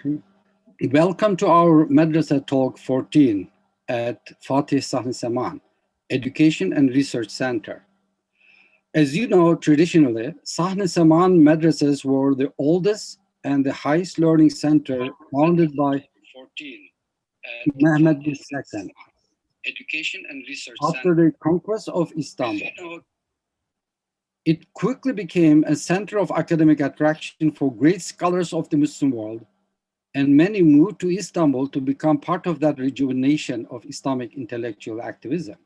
Welcome to our Medrese Talk 14 at Fatih Sahn-ı Education and Research Center. As you know, traditionally, Sahn-ı Medreses were the oldest and the highest learning center founded by Mehmed II Education and Research after the conquest of Istanbul. It quickly became a center of academic attraction for great scholars of the Muslim world, and many moved to Istanbul to become part of that rejuvenation of Islamic intellectual activism.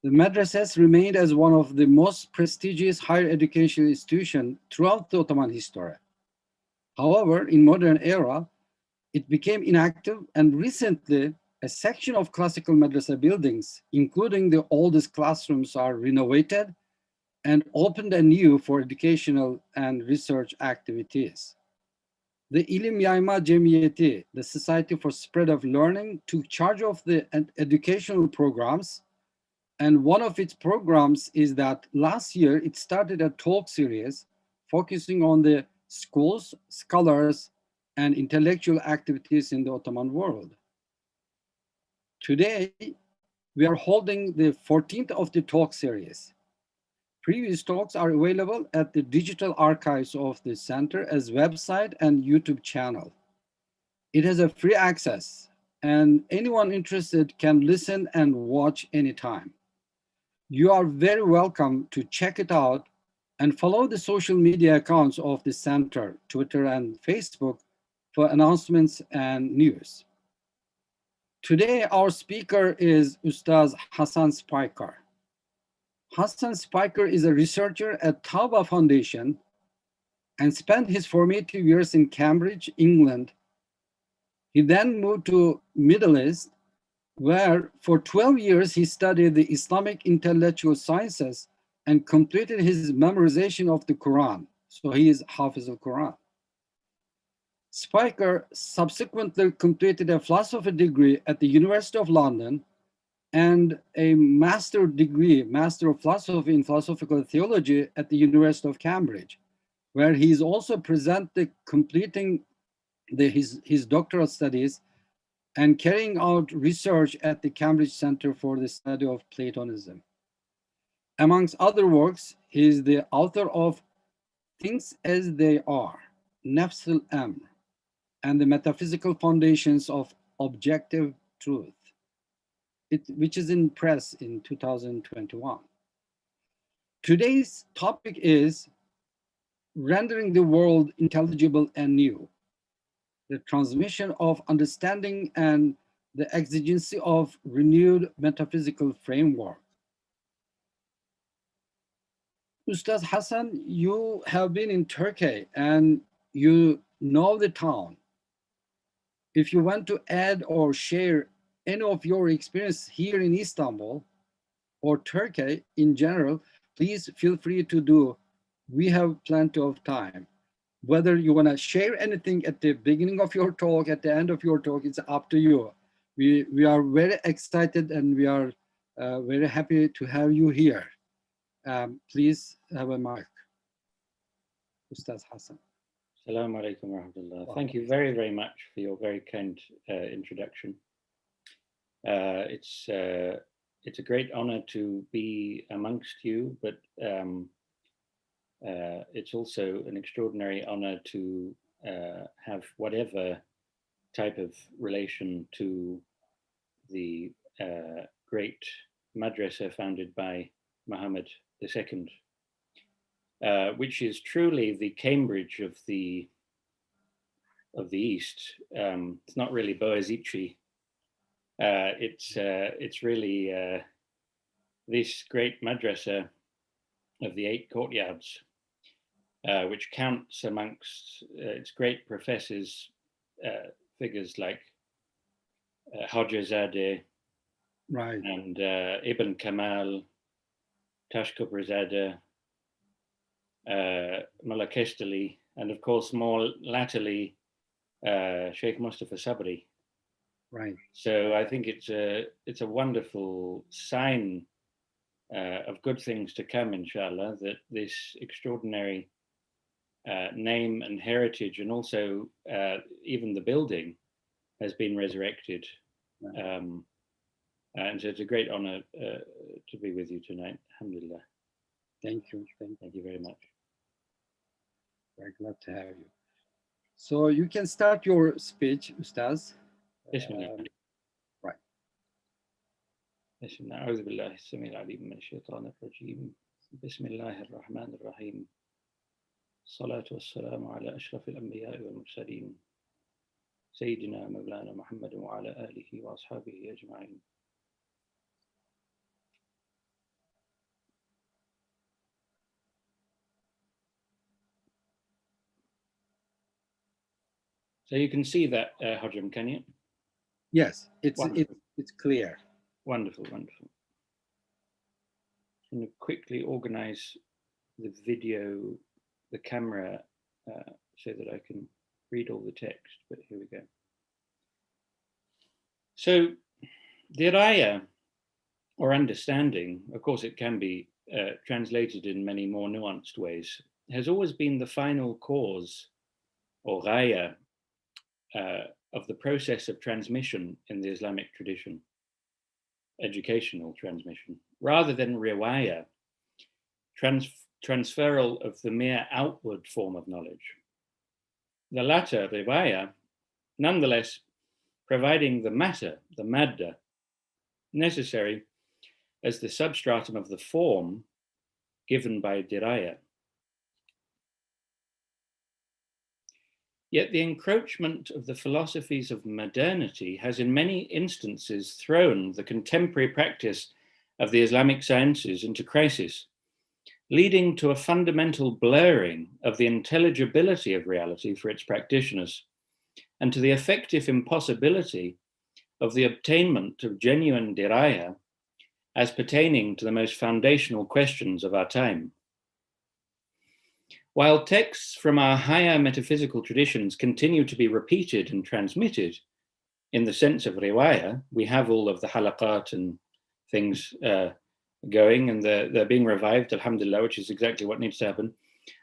The madrasas remained as one of the most prestigious higher education institutions throughout the Ottoman history. However, in modern era, it became inactive, and recently a section of classical madrasa buildings, including the oldest classrooms, are renovated and opened anew for educational and research activities. The İlim Yayma Cemiyeti, the Society for Spread of Learning, took charge of the educational programs. And one of its programs is that last year it started a talk series focusing on the schools, scholars, and intellectual activities in the Ottoman world. Today, we are holding the 14th of the talk series. Previous talks are available at the digital archives of the center as website and YouTube channel. It has a free access, and anyone interested can listen and watch anytime. You are very welcome to check it out and follow the social media accounts of the center, Twitter and Facebook, for announcements and news. Today, our speaker is Ustaz Hasan Spiker. Hasan Spiker is a researcher at Tauba Foundation and spent his formative years in Cambridge, England. He then moved to Middle East, where for 12 years he studied the Islamic intellectual sciences and completed his memorization of the Quran. So he is Hafiz al-Quran. Spiker subsequently completed a philosophy degree at the University of London and a master degree, Master of Philosophy in Philosophical Theology at the University of Cambridge, where he is also presently completing his doctoral studies and carrying out research at the Cambridge Center for the Study of Platonism. Amongst other works, he is the author of Things as They Are, Nafs al-Amr, and the Metaphysical Foundations of Objective Truth, which is in press in 2021. Today's topic is rendering the world intelligible and new, the transmission of understanding and the exigency of renewed metaphysical framework. Ustaz Hasan, you have been in Turkey and you know the town. If you want to add or share any of your experience here in Istanbul or Turkey in general, please feel free to do. We have plenty of time. Whether you want to share anything at the beginning of your talk, at the end of your talk, it's up to you. We are very excited and we are very happy to have you here. Please have a mic. Ustaz Hasan. Assalamu alaikum wa rahmatullah. Thank you very, very much for your very kind introduction. It's a great honor to be amongst you, but it's also an extraordinary honor to have whatever type of relation to the great madrasa founded by Muhammad II, which is truly the Cambridge of the East. It's not really Boğaziçi. It's really this great madrasa of the 8 courtyards, which counts amongst its great professors, figures like Hojazadeh, right, and Ibn Kamal, Tashkubrizadeh, Mullah Kestali, and of course more latterly Sheikh Mustafa Sabri. Right. So I think it's a wonderful sign of good things to come, inshallah, that this extraordinary name and heritage, and also even the building has been resurrected. And so it's a great honor to be with you tonight. Alhamdulillah. Thank you. Thank you very much. Very glad to have you. So you can start your speech, Ustaz. Bismillah. Right. Bismillah. أعوذ بالله السميع العليم من الشيطان الرجيم. بسم الله الرحمن الرحيم. الصلاة والسلام على أشرف الأنبياء والمرسلين سيدنا مولانا محمد وعلى آله وأصحابه أجمعين. So you can see that, Hajram, can you? Yes, it's clear. Wonderful, wonderful. I'm going to quickly organize the video, the camera, so that I can read all the text, but here we go. So diraya, or understanding, of course it can be translated in many more nuanced ways, has always been the final cause, or ghaya, of the process of transmission in the Islamic tradition, educational transmission, rather than riwaya, transferal of the mere outward form of knowledge. The latter, riwaya, nonetheless providing the matter, the madda, necessary as the substratum of the form given by diraya. Yet the encroachment of the philosophies of modernity has in many instances thrown the contemporary practice of the Islamic sciences into crisis, leading to a fundamental blurring of the intelligibility of reality for its practitioners, and to the effective impossibility of the obtainment of genuine diraya as pertaining to the most foundational questions of our time. While texts from our higher metaphysical traditions continue to be repeated and transmitted in the sense of riwaya, we have all of the halaqat and things going, and they're being revived, alhamdulillah, which is exactly what needs to happen.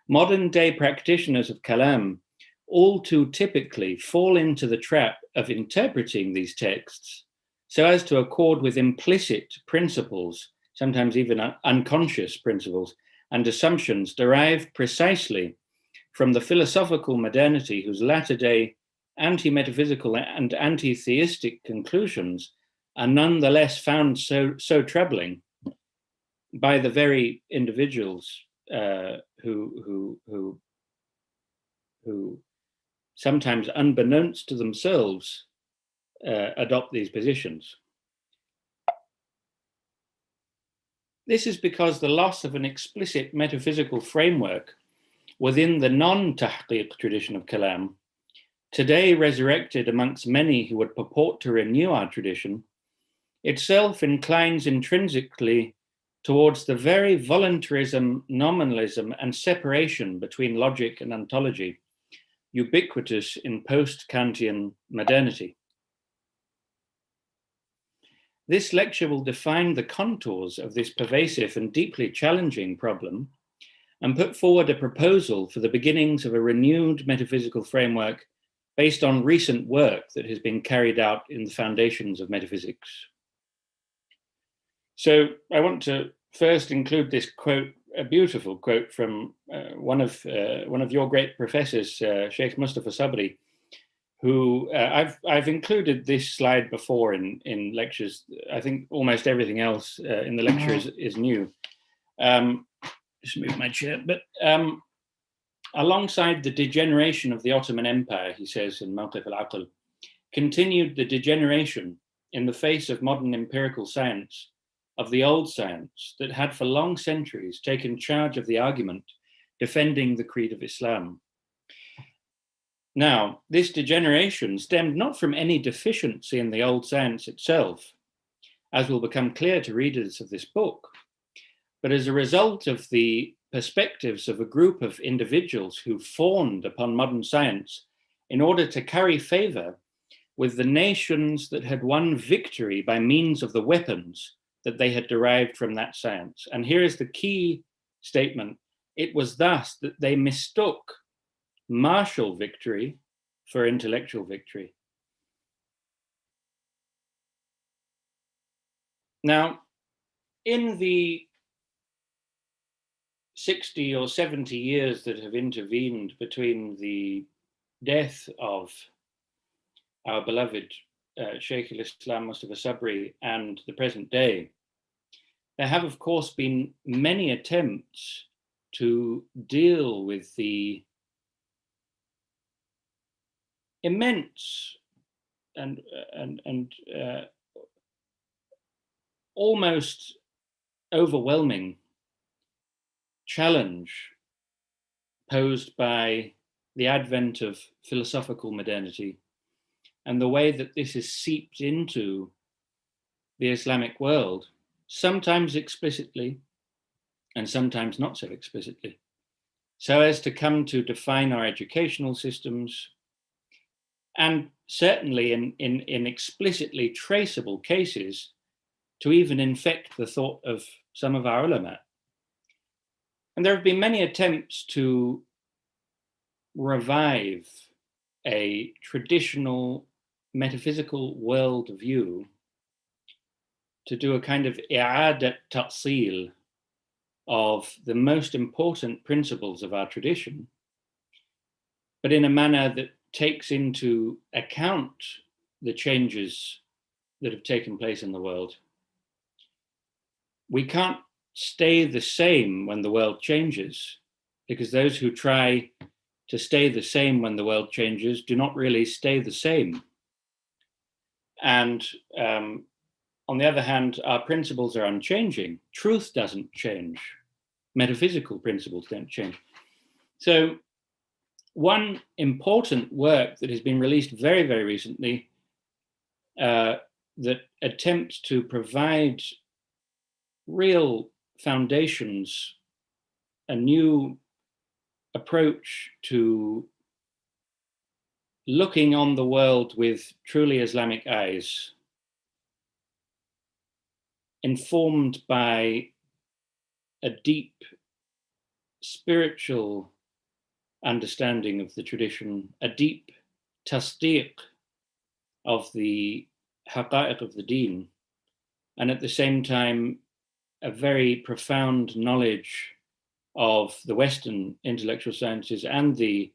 Modern day practitioners of kalam all too typically fall into the trap of interpreting these texts so as to accord with implicit principles, sometimes even unconscious principles, and assumptions derived precisely from the philosophical modernity whose latter-day anti-metaphysical and anti-theistic conclusions are nonetheless found so troubling by the very individuals who sometimes unbeknownst to themselves adopt these positions. This is because the loss of an explicit metaphysical framework within the non-tahqiq tradition of kalam, today resurrected amongst many who would purport to renew our tradition, itself inclines intrinsically towards the very voluntarism, nominalism, and separation between logic and ontology, ubiquitous in post-Kantian modernity. This lecture will define the contours of this pervasive and deeply challenging problem and put forward a proposal for the beginnings of a renewed metaphysical framework based on recent work that has been carried out in the foundations of metaphysics. So I want to first include this quote, a beautiful quote from one of your great professors, Sheikh Mustafa Sabri, who I've included this slide before in lectures. I think almost everything else in the lecture is new. Just move my chair. But alongside the degeneration of the Ottoman Empire, he says in Mawqif al-Aql, continued the degeneration in the face of modern empirical science of the old science that had for long centuries taken charge of the argument defending the creed of Islam. Now, this degeneration stemmed not from any deficiency in the old science itself, as will become clear to readers of this book, but as a result of the perspectives of a group of individuals who fawned upon modern science in order to carry favor with the nations that had won victory by means of the weapons that they had derived from that science. And here is the key statement. It was thus that they mistook martial victory for intellectual victory. Now, in the 60 or 70 years that have intervened between the death of our beloved Shaykh al-Islam Mustafa Sabri and the present day, there have, of course, been many attempts to deal with the immense and almost overwhelming challenge posed by the advent of philosophical modernity and the way that this is seeped into the Islamic world, sometimes explicitly and sometimes not so explicitly, so as to come to define our educational systems, and certainly in explicitly traceable cases, to even infect the thought of some of our ulama. And there have been many attempts to revive a traditional metaphysical worldview, to do a kind of i'adat ta'sil of the most important principles of our tradition, but in a manner that takes into account the changes that have taken place in the world. We can't stay the same when the world changes, because those who try to stay the same when the world changes do not really stay the same. And on the other hand, our principles are unchanging. Truth doesn't change. Metaphysical principles don't change. So one important work that has been released very, very recently that attempts to provide real foundations, a new approach to looking on the world with truly Islamic eyes, informed by a deep spiritual understanding of the tradition, a deep tasdiq of the haqa'iq of the deen, and at the same time, a very profound knowledge of the Western intellectual sciences and the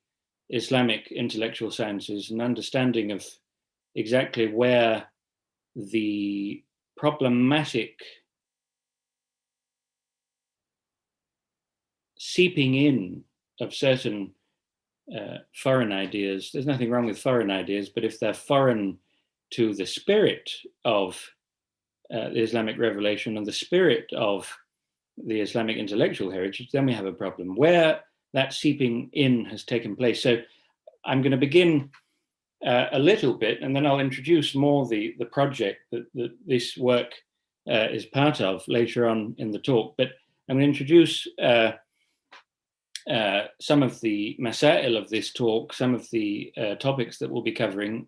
Islamic intellectual sciences, an understanding of exactly where the problematic seeping in of certain foreign ideas. There's nothing wrong with foreign ideas, but if they're foreign to the spirit of the Islamic revelation and the spirit of the Islamic intellectual heritage, then we have a problem. Where that seeping in has taken place. So I'm going to begin a little bit, and then I'll introduce more the project that this work is part of later on in the talk. But I'm going to introduce some of the masail of this talk, some of the topics that we'll be covering,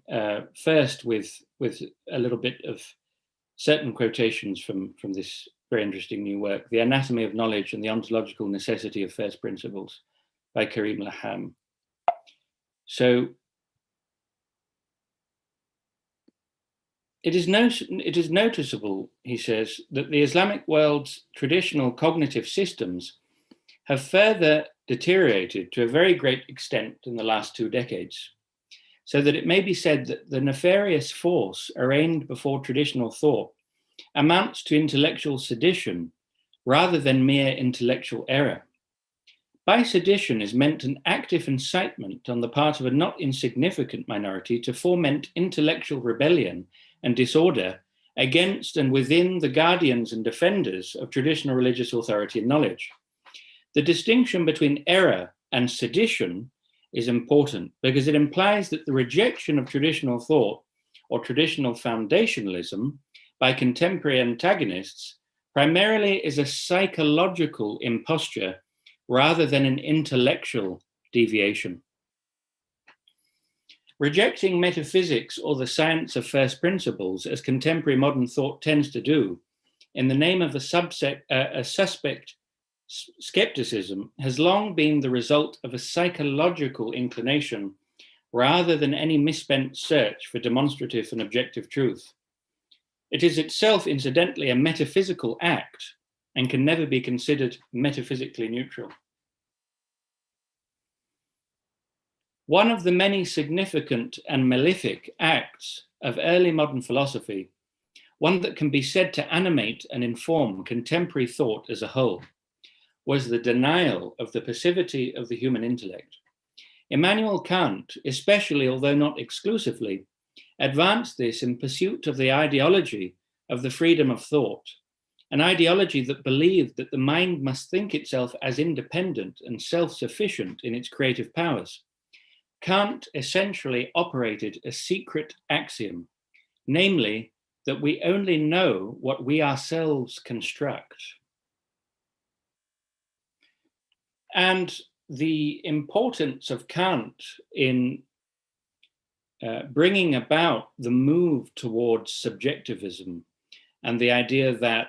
first with a little bit of certain quotations from this very interesting new work, The Anatomy of Knowledge and the Ontological Necessity of First Principles by Karim Laham. So it is noticeable, he says, that the Islamic world's traditional cognitive systems have further deteriorated to a very great extent in the last 2 decades, so that it may be said that the nefarious force arraigned before traditional thought amounts to intellectual sedition rather than mere intellectual error. By sedition is meant an active incitement on the part of a not insignificant minority to foment intellectual rebellion and disorder against and within the guardians and defenders of traditional religious authority and knowledge. The distinction between error and sedition is important because it implies that the rejection of traditional thought or traditional foundationalism by contemporary antagonists primarily is a psychological imposture rather than an intellectual deviation. Rejecting metaphysics or the science of first principles, as contemporary modern thought tends to do, in the name of a suspect skepticism has long been the result of a psychological inclination rather than any misspent search for demonstrative and objective truth. It is itself, incidentally, a metaphysical act and can never be considered metaphysically neutral. One of the many significant and malefic acts of early modern philosophy, one that can be said to animate and inform contemporary thought as a whole, was the denial of the passivity of the human intellect. Immanuel Kant, especially, although not exclusively, advanced this in pursuit of the ideology of the freedom of thought, an ideology that believed that the mind must think itself as independent and self-sufficient in its creative powers. Kant essentially operated a secret axiom, namely that we only know what we ourselves construct. And the importance of Kant in bringing about the move towards subjectivism and the idea that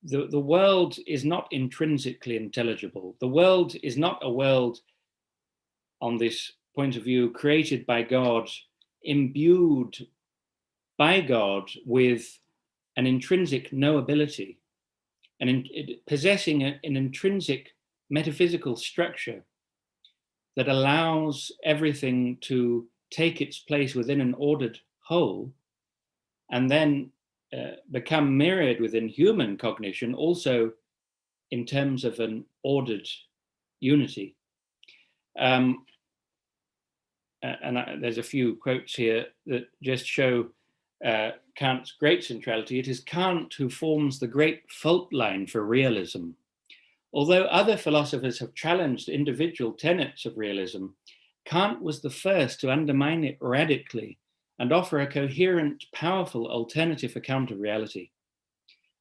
the world is not intrinsically intelligible. The world is not a world, on this point of view, created by God, imbued by God with an intrinsic knowability, and possessing an intrinsic metaphysical structure that allows everything to take its place within an ordered whole, and then become mirrored within human cognition, also in terms of an ordered unity. There's a few quotes here that just show Kant's great centrality. It is Kant who forms the great fault line for realism. Although other philosophers have challenged individual tenets of realism, Kant was the first to undermine it radically and offer a coherent, powerful alternative account of reality.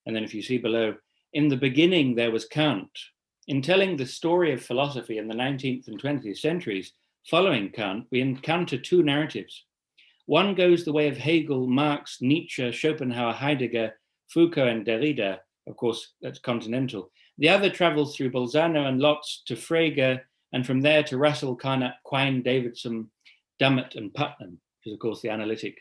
And then if you see below, in the beginning there was Kant. In telling the story of philosophy in the 19th and 20th centuries, following Kant, we encounter two narratives. One goes the way of Hegel, Marx, Nietzsche, Schopenhauer, Heidegger, Foucault, and Derrida. Of course, that's continental. The other travels through Bolzano and Lotz to Frege, and from there to Russell, Carnap, Quine, Davidson, Dummett, and Putnam, which is, of course, the analytic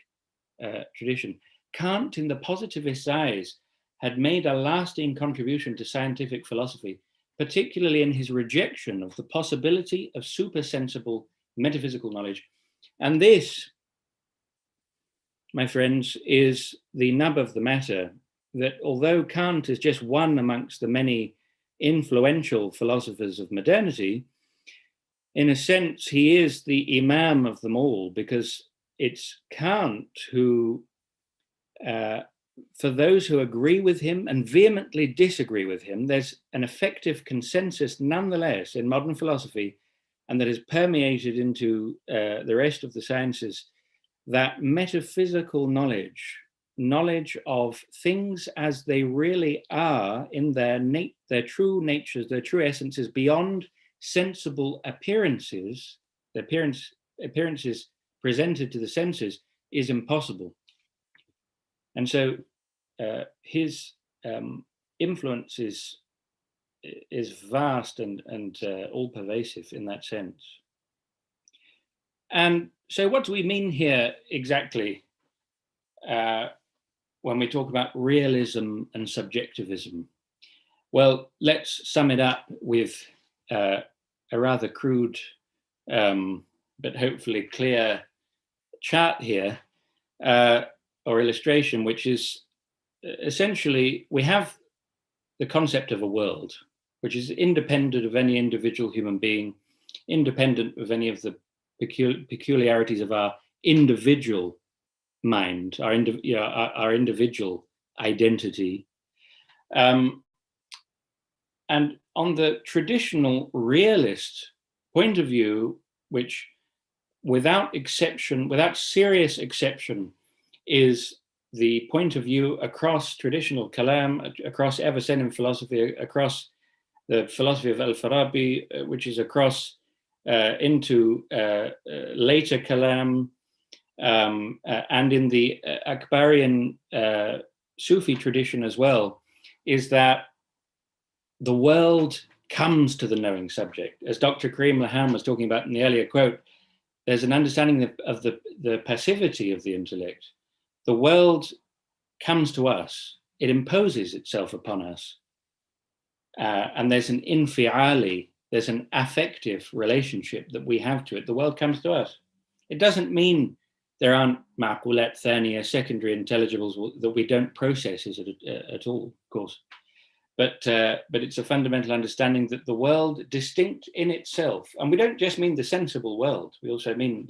tradition. Kant, in the positivist's eyes, had made a lasting contribution to scientific philosophy, particularly in his rejection of the possibility of supersensible metaphysical knowledge. And this, my friends, is the nub of the matter, that although Kant is just one amongst the many influential philosophers of modernity, in a sense, he is the imam of them all, because it's Kant who, for those who agree with him and vehemently disagree with him, there's an effective consensus nonetheless in modern philosophy, and that is permeated into the rest of the sciences, that metaphysical knowledge, knowledge of things as they really are in their true natures, their true essences, beyond sensible appearances, the appearances presented to the senses, is impossible. And so his influence is vast and all pervasive in that sense. And so what do we mean here exactly when we talk about realism and subjectivism? Well, let's sum it up with a rather crude but hopefully clear chart here, or illustration, which is essentially, we have the concept of a world, which is independent of any individual human being, independent of any of the peculiarities of our individual mind, our individual identity. And on the traditional realist point of view, which without exception, without serious exception, is the point of view across traditional Kalam, across Avicennan philosophy, across the philosophy of Al-Farabi, which is across into later Kalam, and in the Akbarian Sufi tradition as well, is that the world comes to the knowing subject. As Dr. Karim Laham was talking about in the earlier quote, there's an understanding of the passivity of the intellect. The world comes to us, it imposes itself upon us. And there's an infiali, there's an affective relationship that we have to it. The world comes to us. It doesn't mean there aren't ma'qulat thaniya, secondary intelligibles that we don't process at all, of course. But it's a fundamental understanding that the world, distinct in itself, and we don't just mean the sensible world, we also mean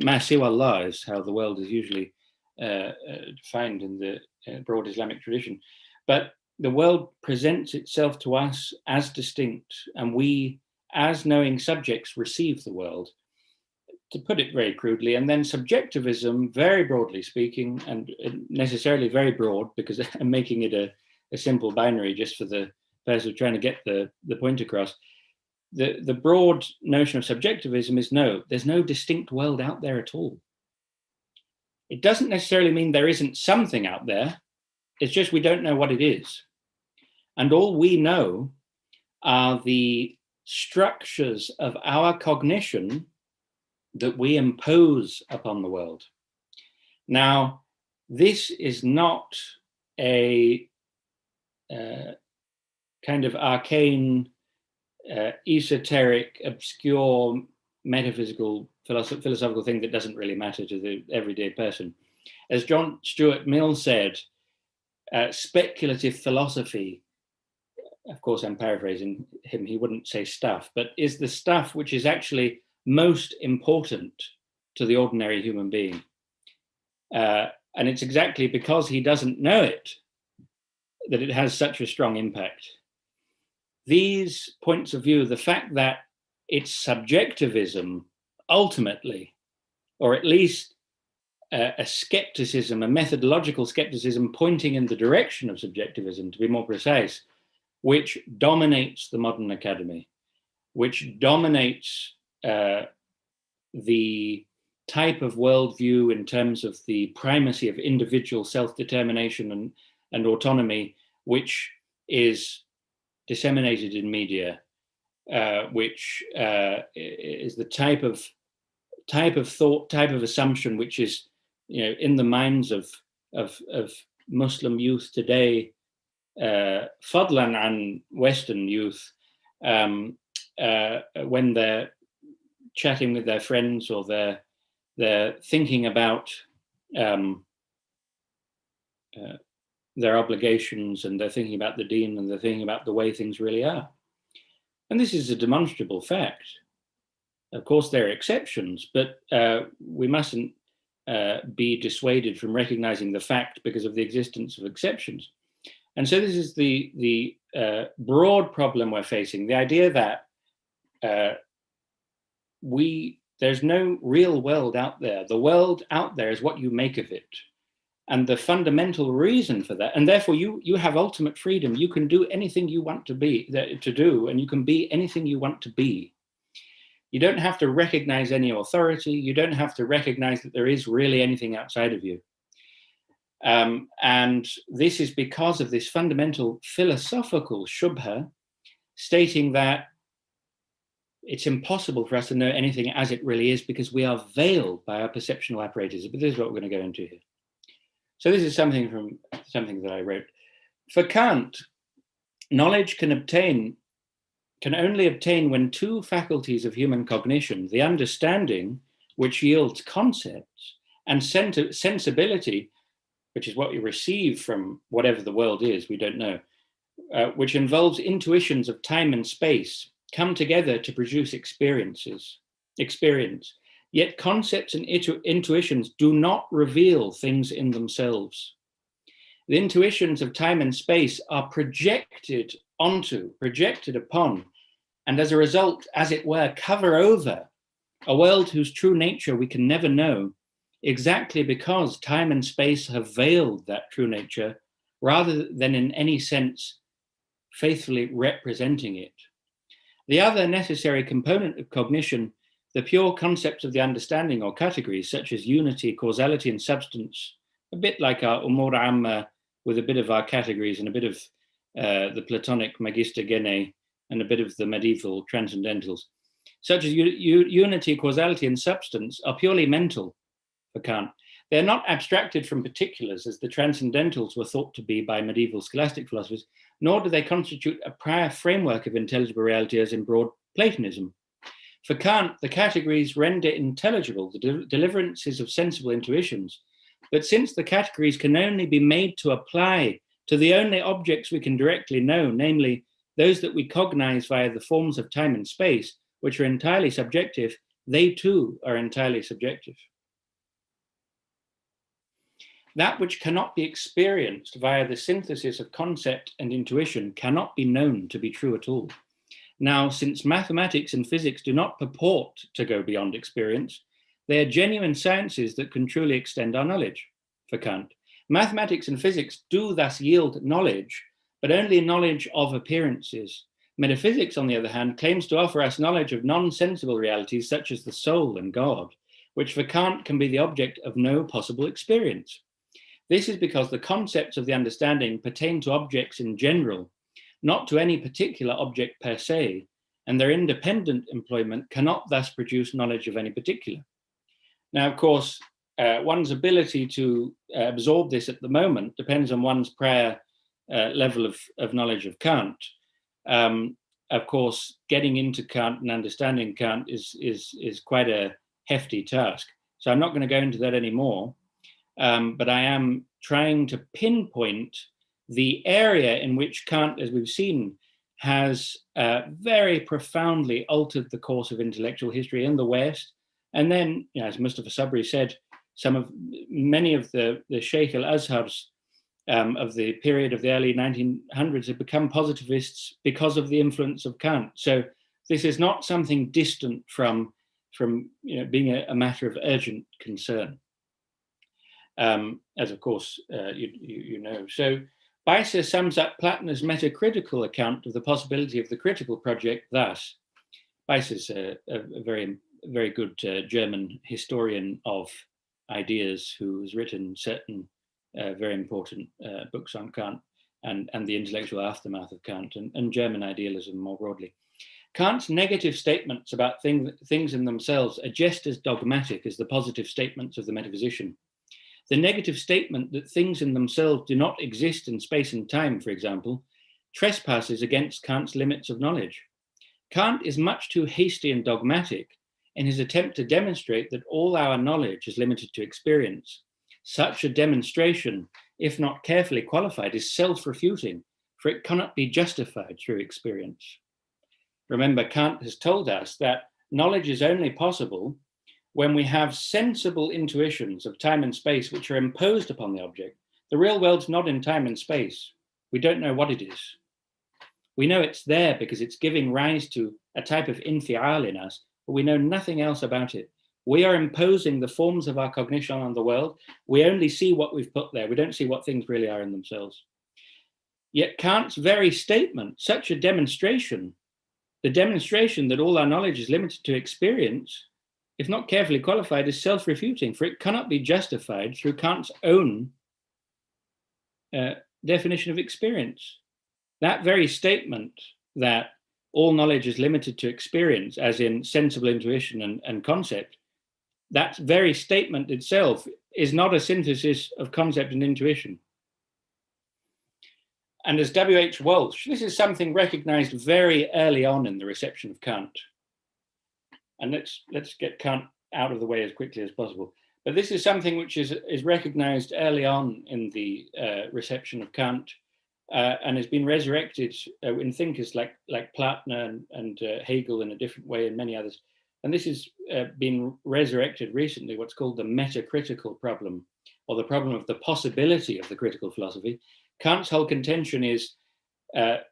ma siwa Allah is how the world is usually defined in the broad Islamic tradition. But the world presents itself to us as distinct, and we, as knowing subjects, receive the world, to put it very crudely. And then subjectivism, very broadly speaking, and necessarily very broad, because I'm making it a simple binary just for the purpose of trying to get the point across. The broad notion of subjectivism is no, there's no distinct world out there at all. It doesn't necessarily mean there isn't something out there. It's just we don't know what it is. And all we know are the structures of our cognition that we impose upon the world. Now, this is not a kind of arcane, esoteric, obscure, metaphysical, philosophical thing that doesn't really matter to the everyday person. As John Stuart Mill said, speculative philosophy, of course I'm paraphrasing him, he wouldn't say stuff, but is the stuff which is actually most important to the ordinary human being. And it's exactly because he doesn't know it that it has such a strong impact. These points of view, the fact that it's subjectivism ultimately, or at least a skepticism, a methodological skepticism pointing in the direction of subjectivism, to be more precise, which dominates the modern academy, which dominates the type of worldview in terms of the primacy of individual self-determination and autonomy, which is disseminated in media, which is the type of thought, type of assumption, which is, in the minds of Muslim youth today, fadlan an Western youth, when they're chatting with their friends or they're thinking about their obligations, and they're thinking about the deen, and they're thinking about the way things really are. And this is a demonstrable fact. Of course, there are exceptions, but we mustn't be dissuaded from recognizing the fact because of the existence of exceptions. And so this is the broad problem we're facing, the idea that there's no real world out there. The world out there is what you make of it. And the fundamental reason for that, and therefore you have ultimate freedom. You can do anything you want to do, and you can be anything you want to be. You don't have to recognize any authority. You don't have to recognize that there is really anything outside of you. And this is because of this fundamental philosophical shubha, stating that it's impossible for us to know anything as it really is because we are veiled by our perceptual apparatus. But this is what we're going to go into here. So this is something that I wrote. For Kant, knowledge can only obtain when two faculties of human cognition, the understanding, which yields concepts, and sensibility, which is what you receive from whatever the world is, we don't know, which involves intuitions of time and space, come together to produce experience. Yet concepts and intuitions do not reveal things in themselves. The intuitions of time and space are projected upon, and as a result, as it were, cover over a world whose true nature we can never know, exactly because time and space have veiled that true nature, rather than in any sense faithfully representing it. The other necessary component of cognition, the pure concepts of the understanding or categories such as unity, causality, and substance, a bit like our umur amma with a bit of our categories and a bit of the Platonic Magister Gene, and a bit of the medieval transcendentals, such as unity, causality, and substance, are purely mental for Kant. They're not abstracted from particulars, as the transcendentals were thought to be by medieval scholastic philosophers, nor do they constitute a prior framework of intelligible reality as in broad Platonism. For Kant, the categories render intelligible the deliverances of sensible intuitions, but since the categories can only be made to apply to the only objects we can directly know, namely those that we cognize via the forms of time and space, which are entirely subjective, they too are entirely subjective. That which cannot be experienced via the synthesis of concept and intuition cannot be known to be true at all. Now, since mathematics and physics do not purport to go beyond experience, they are genuine sciences that can truly extend our knowledge, for Kant. Mathematics and physics do thus yield knowledge, but only knowledge of appearances. Metaphysics, on the other hand, claims to offer us knowledge of non-sensible realities such as the soul and God, which for Kant can be the object of no possible experience. This is because the concepts of the understanding pertain to objects in general, not to any particular object per se, and their independent employment cannot thus produce knowledge of any particular. Now, of course, one's ability to absorb this at the moment depends on one's prior level of knowledge of Kant. Of course, getting into Kant and understanding Kant is quite a hefty task. So I'm not going to go into that anymore. But I am trying to pinpoint the area in which Kant, as we've seen, has very profoundly altered the course of intellectual history in the West. And then, you know, as Mustafa Sabri said, many of the Sheikh al-Azhars of the period of the early 1900s have become positivists because of the influence of Kant. So this is not something distant from being a matter of urgent concern. As of course you know. So Beiser sums up Platner's metacritical account of the possibility of the critical project thus. Beiser's a very, very good German historian of ideas who has written certain very important books on Kant and the intellectual aftermath of Kant and German idealism more broadly. Kant's negative statements about things in themselves are just as dogmatic as the positive statements of the metaphysician. The negative statement that things in themselves do not exist in space and time, for example, trespasses against Kant's limits of knowledge. Kant is much too hasty and dogmatic in his attempt to demonstrate that all our knowledge is limited to experience. Such a demonstration, if not carefully qualified, is self-refuting, for it cannot be justified through experience. Remember, Kant has told us that knowledge is only possible when we have sensible intuitions of time and space which are imposed upon the object. The real world's not in time and space. We don't know what it is. We know it's there because it's giving rise to a type of infial in us, but we know nothing else about it. We are imposing the forms of our cognition on the world. We only see what we've put there. We don't see what things really are in themselves. Yet Kant's very statement, such a demonstration, the demonstration that all our knowledge is limited to experience, if not carefully qualified, is self-refuting, for it cannot be justified through Kant's own definition of experience. That very statement that all knowledge is limited to experience, as in sensible intuition and concept, that very statement itself is not a synthesis of concept and intuition. And as W.H. Walsh, this is something recognized very early on in the reception of Kant. And let's get Kant out of the way as quickly as possible. But this is something which is recognized early on in the reception of Kant and has been resurrected in thinkers like Platner and Hegel in a different way and many others. And this has been resurrected recently, what's called the metacritical problem, or the problem of the possibility of the critical philosophy. Kant's whole contention is the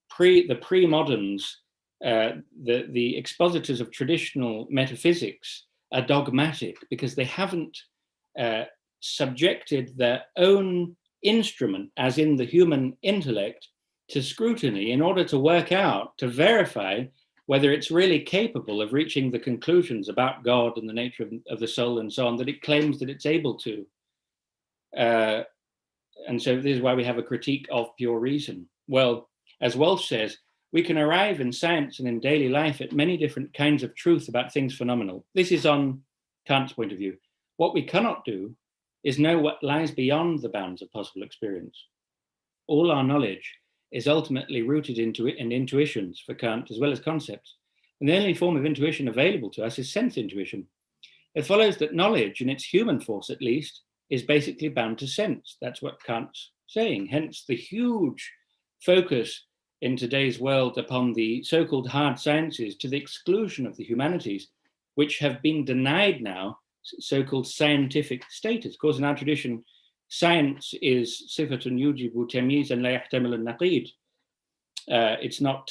pre-moderns, the expositors of traditional metaphysics are dogmatic because they haven't subjected their own instrument, as in the human intellect, to scrutiny in order to work out, to verify whether it's really capable of reaching the conclusions about God and the nature of the soul and so on that it claims that it's able to. And so this is why we have a critique of pure reason. Well, as Walsh says, we can arrive in science and in daily life at many different kinds of truth about things phenomenal. This is on Kant's point of view. What we cannot do is know what lies beyond the bounds of possible experience. All our knowledge is ultimately rooted in intuitions for Kant as well as concepts. And the only form of intuition available to us is sense intuition. It follows that knowledge, in its human force at least, is basically bound to sense. That's what Kant's saying. Hence the huge focus in today's world upon the so-called hard sciences to the exclusion of the humanities, which have been denied now so-called scientific status. Of course, in our tradition, science is sifatun yujibu tamyizan la yahtamilu an-naqid. It's not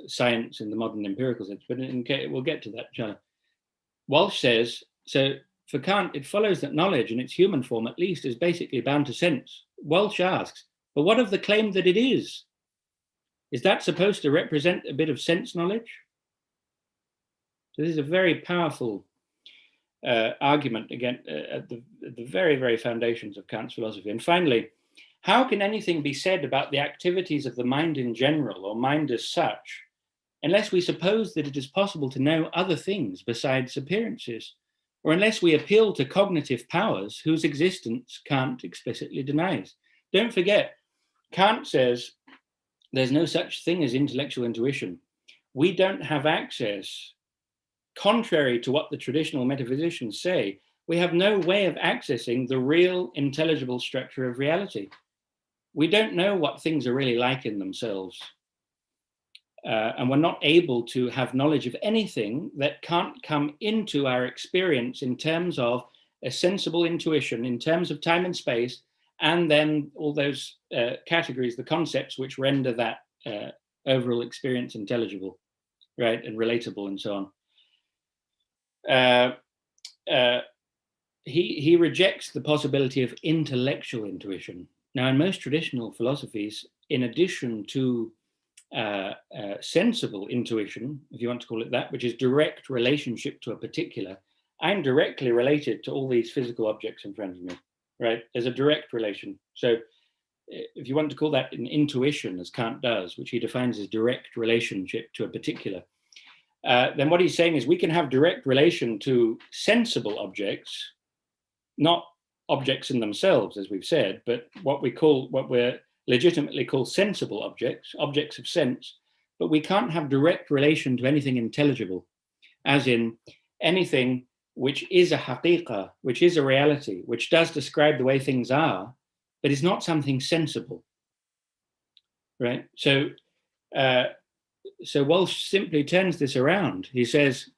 science in the modern empirical sense, but we'll get to that, inshallah. Walsh says, so for Kant, it follows that knowledge in its human form, at least, is basically bound to sense. Walsh asks, but what of the claim that it is? Is that supposed to represent a bit of sense knowledge? So this is a very powerful argument again at the very, very foundations of Kant's philosophy. And finally, how can anything be said about the activities of the mind in general, or mind as such, unless we suppose that it is possible to know other things besides appearances, or unless we appeal to cognitive powers whose existence Kant explicitly denies? Don't forget, Kant says there's no such thing as intellectual intuition. We don't have access, contrary to what the traditional metaphysicians say, we have no way of accessing the real intelligible structure of reality. We don't know what things are really like in themselves. And we're not able to have knowledge of anything that can't come into our experience in terms of a sensible intuition, in terms of time and space, and then all those categories, the concepts which render that overall experience intelligible, right, and relatable and so on. He rejects the possibility of intellectual intuition. Now, in most traditional philosophies, in addition to sensible intuition, if you want to call it that, which is direct relationship to a particular, I'm directly related to all these physical objects in front of me, right? There's a direct relation. So if you want to call that an intuition, as Kant does, which he defines as direct relationship to a particular, then what he's saying is we can have direct relation to sensible objects, not objects in themselves, as we've said, but what we're legitimately call sensible objects, objects of sense, but we can't have direct relation to anything intelligible, as in anything which is a haqiqah, which is a reality, which does describe the way things are, but is not something sensible, right? So Walsh simply turns this around. He says,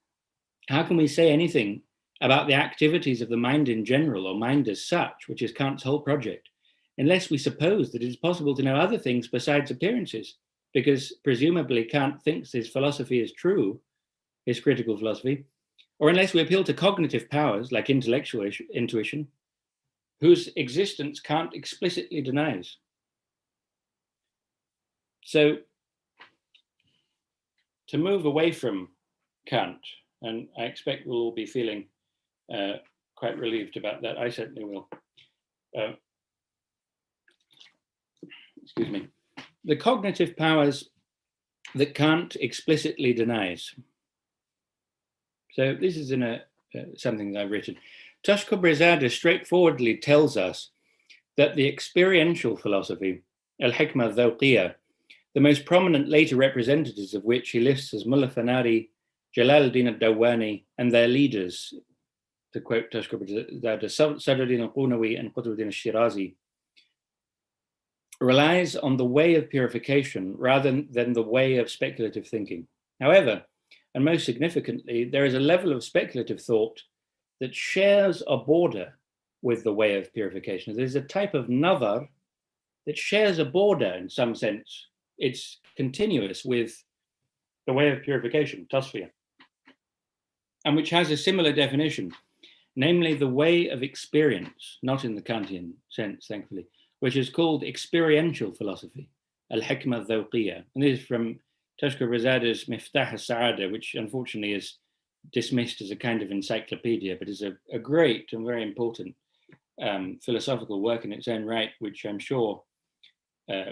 how can we say anything about the activities of the mind in general, or mind as such, which is Kant's whole project, unless we suppose that it is possible to know other things besides appearances? Because presumably Kant thinks his philosophy is true, his critical philosophy, or unless we appeal to cognitive powers like intellectual intuition, whose existence Kant explicitly denies. So to move away from Kant, and I expect we'll all be feeling quite relieved about that. I certainly will. Excuse me. The cognitive powers that Kant explicitly denies. So this is in something that I've written. Tashkubrizadeh straightforwardly tells us that the experiential philosophy, al-hikmah al-dhawqiyah, the most prominent later representatives of which he lists as Mullah Fanari, Jalaluddin al-Dawani, and their leaders, to quote Tashkubrizadeh, Sadruddin al-Qunawi and Qutbuddin al-Shirazi, relies on the way of purification rather than the way of speculative thinking. However, and most significantly, there is a level of speculative thought that shares a border with the way of purification. There's a type of nazar that shares a border in some sense. It's continuous with the way of purification, tasfiyah, and which has a similar definition, namely the way of experience, not in the Kantian sense, thankfully, which is called experiential philosophy, al-hikmah al-dhawqiyah. And this is from Tashkubrizadeh's Miftah al-Sa'adah, which unfortunately is dismissed as a kind of encyclopedia, but is a great and very important philosophical work in its own right, which I'm sure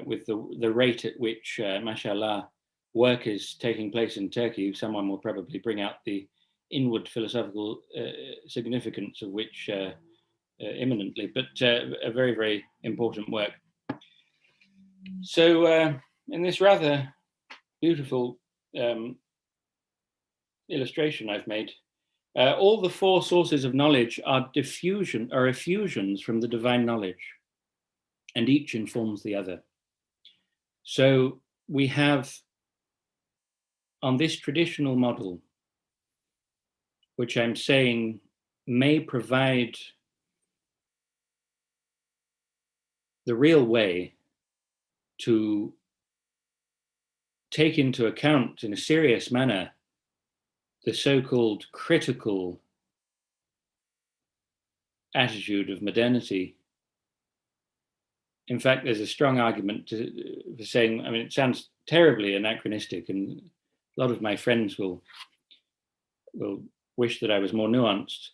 with the rate at which, mashallah, work is taking place in Turkey, someone will probably bring out the inward philosophical significance of which imminently, but a very, very important work. So in this rather beautiful illustration I've made, all the four sources of knowledge are effusions from the divine knowledge, and each informs the other. So we have, on this traditional model, which I'm saying may provide the real way to take into account in a serious manner the so-called critical attitude of modernity. In fact, there's a strong argument for saying, I mean, it sounds terribly anachronistic, and a lot of my friends will wish that I was more nuanced,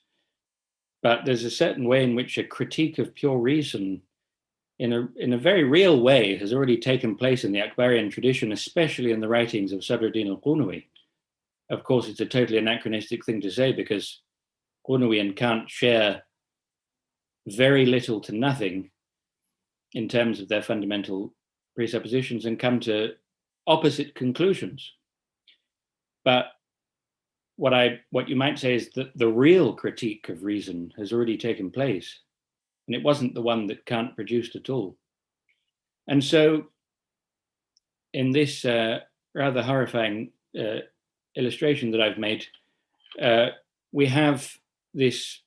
but there's a certain way in which a critique of pure reason in a very real way has already taken place in the Akbarian tradition, especially in the writings of Sadruddin al-Qunawi. Of course, it's a totally anachronistic thing to say, because Qunawi and Kant share very little to nothing in terms of their fundamental presuppositions and come to opposite conclusions. But what you might say is that the real critique of reason has already taken place, and it wasn't the one that Kant produced at all. And so in this rather horrifying illustration that I've made, we have this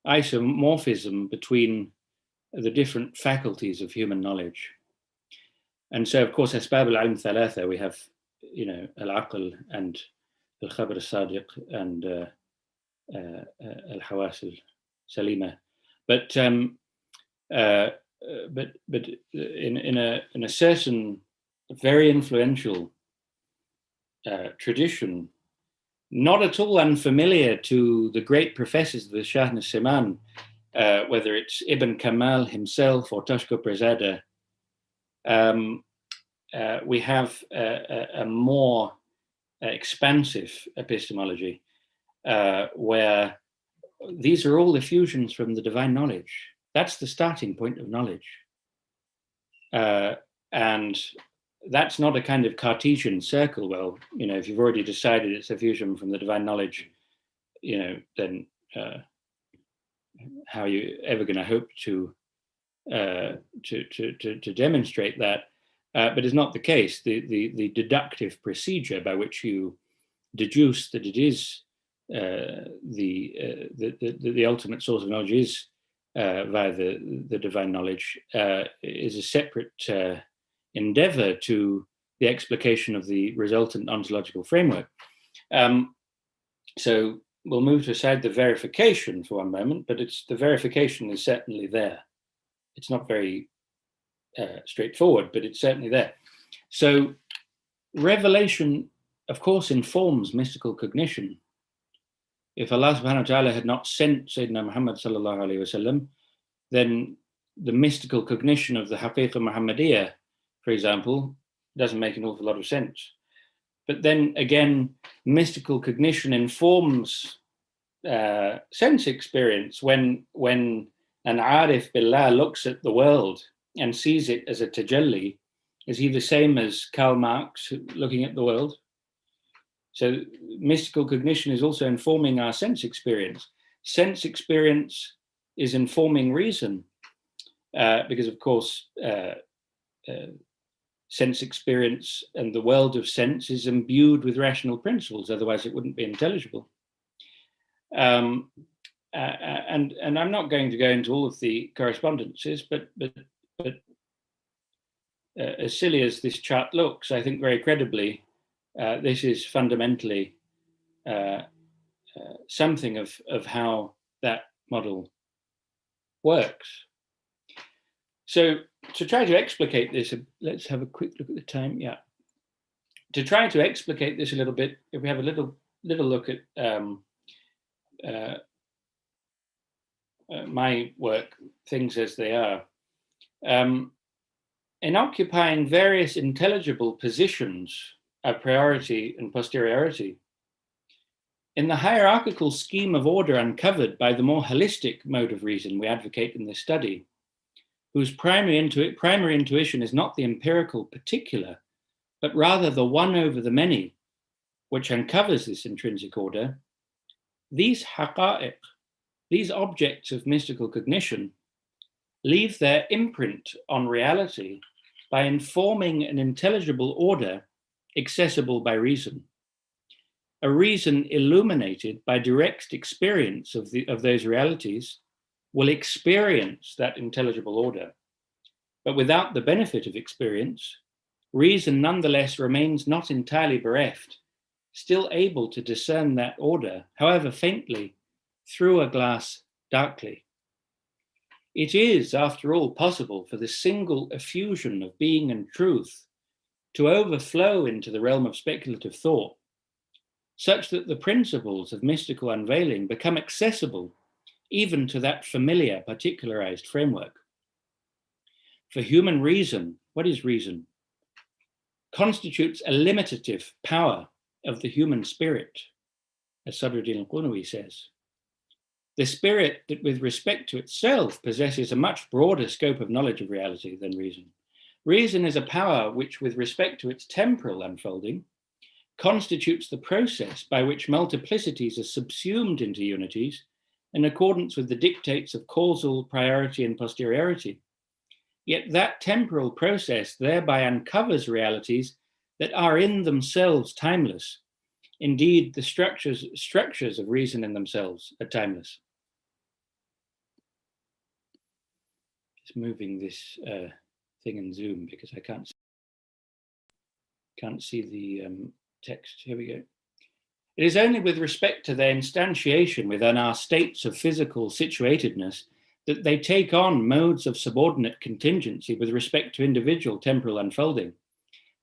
isomorphism between the different faculties of human knowledge. And so, of course, Asbab al-Ilm Thalatha, we have, al-Aql and al-Khabar al-Sadiq and al-Hawas al-Salima. But in a certain very influential tradition, not at all unfamiliar to the great professors of the Sahn-ı, whether it's Ibn Kamal himself or Tashko Prezada, we have a more expansive epistemology where these are all effusions from the divine knowledge. That's the starting point of knowledge. And that's not a kind of Cartesian circle. Well, if you've already decided it's a fusion from the divine knowledge, then how are you ever going to hope to demonstrate that? But it's not the case. The deductive procedure by which you deduce that it is the ultimate source of knowledge is via the divine knowledge is a separate endeavor to the explication of the resultant ontological framework. So we'll move to aside the verification for one moment, but the verification is certainly there. It's not very straightforward, but it's certainly there. So revelation, of course, informs mystical cognition. If Allah subhanahu wa ta'ala had not sent Sayyidina Muhammad sallallahu alayhi wasallam, then the mystical cognition of the Haqiqa Muhammadiyah, for example, doesn't make an awful lot of sense. But then again, mystical cognition informs sense experience. When an Arif Billah looks at the world and sees it as a tajalli, is he the same as Karl Marx looking at the world? So mystical cognition is also informing our sense experience. Sense experience is informing reason, because of course, sense experience and the world of sense is imbued with rational principles, otherwise it wouldn't be intelligible. And I'm not going to go into all of the correspondences, but as silly as this chart looks, I think very credibly, this is fundamentally something of how that model works. So to try to explicate this, let's have a quick look at the time. Yeah. To try to explicate this a little bit, if we have a little look at my work, Things as They Are, in occupying various intelligible positions a priority and posteriority, in the hierarchical scheme of order uncovered by the more holistic mode of reason we advocate in this study, whose primary intuition is not the empirical particular, but rather the one over the many, which uncovers this intrinsic order, these haqa'iq, these objects of mystical cognition, leave their imprint on reality by informing an intelligible order accessible by reason, a reason illuminated by direct experience of those realities will experience that intelligible order. But without the benefit of experience, reason nonetheless remains not entirely bereft, still able to discern that order, however faintly, through a glass darkly. It is, after all, possible for the single effusion of being and truth to overflow into the realm of speculative thought, such that the principles of mystical unveiling become accessible even to that familiar, particularized framework. For human reason, what is reason? Constitutes a limitative power of the human spirit, as Sadruddin al-Qunawi says. The spirit that with respect to itself possesses a much broader scope of knowledge of reality than reason. Reason is a power which with respect to its temporal unfolding constitutes the process by which multiplicities are subsumed into unities in accordance with the dictates of causal priority and posteriority. Yet that temporal process thereby uncovers realities that are in themselves timeless. Indeed, the structures of reason in themselves are timeless. Just moving this thing in Zoom because I can't see the text. Here we go. It is only with respect to their instantiation within our states of physical situatedness that they take on modes of subordinate contingency with respect to individual temporal unfolding.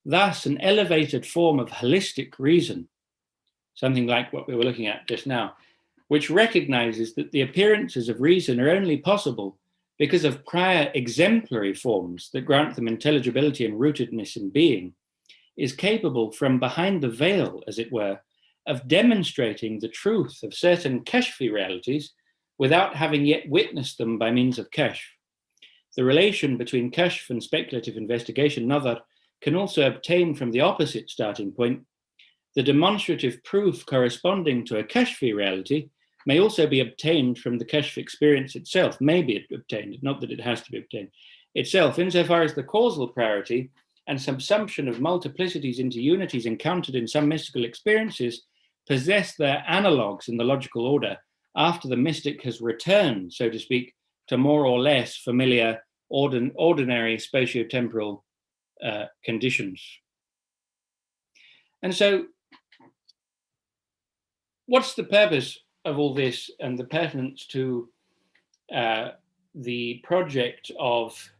Thus, an elevated form of holistic reason, something like what we were looking at just now, which recognizes that the appearances of reason are only possible because of prior exemplary forms that grant them intelligibility and rootedness in being, is capable from behind the veil, as it were, of demonstrating the truth of certain kashfi realities without having yet witnessed them by means of kashf. The relation between kashf and speculative investigation, nadar, can also obtain from the opposite starting point. The demonstrative proof corresponding to a kashfi reality may also be obtained from the kashf experience itself, may be obtained, not that it has to be obtained, itself, insofar as the causal priority and subsumption of multiplicities into unities encountered in some mystical experiences possess their analogues in the logical order after the mystic has returned, so to speak, to more or less familiar ordinary spatiotemporal conditions. And so what's the purpose of all this and the pertinence to the project of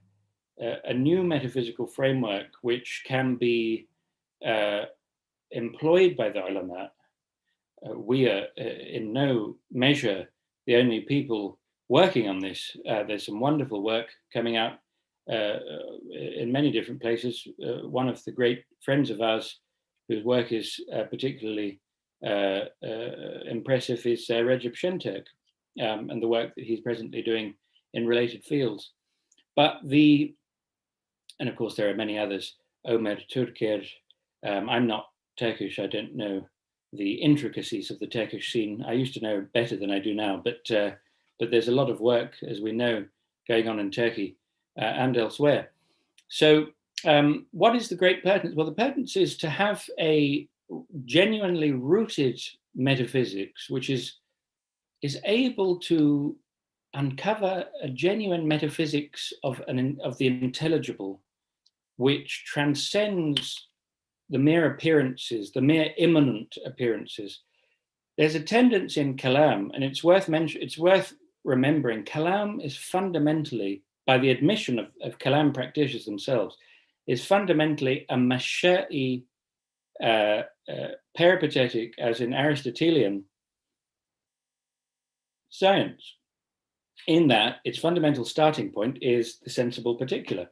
a new metaphysical framework which can be employed by the ulama? We are in no measure the only people working on this. There's some wonderful work coming out in many different places. One of the great friends of ours whose work is particularly impressive is Recep Şentürk, and the work that he's presently doing in related fields. And of course there are many others, Ömer Türker. I'm not Turkish, I don't know the intricacies of the Turkish scene. I used to know better than I do now, but there's a lot of work, as we know, going on in Turkey and elsewhere. So what is the great pertinence? Well, the pertinence is to have a genuinely rooted metaphysics, which is able to uncover a genuine metaphysics of the intelligible, which transcends the mere appearances, the mere immanent appearances. There's a tendency in kalam, and it's worth remembering, kalam is fundamentally, by the admission of kalam practitioners themselves, is fundamentally a masha'i, peripatetic, as in Aristotelian, science. in that its fundamental starting point is the sensible particular.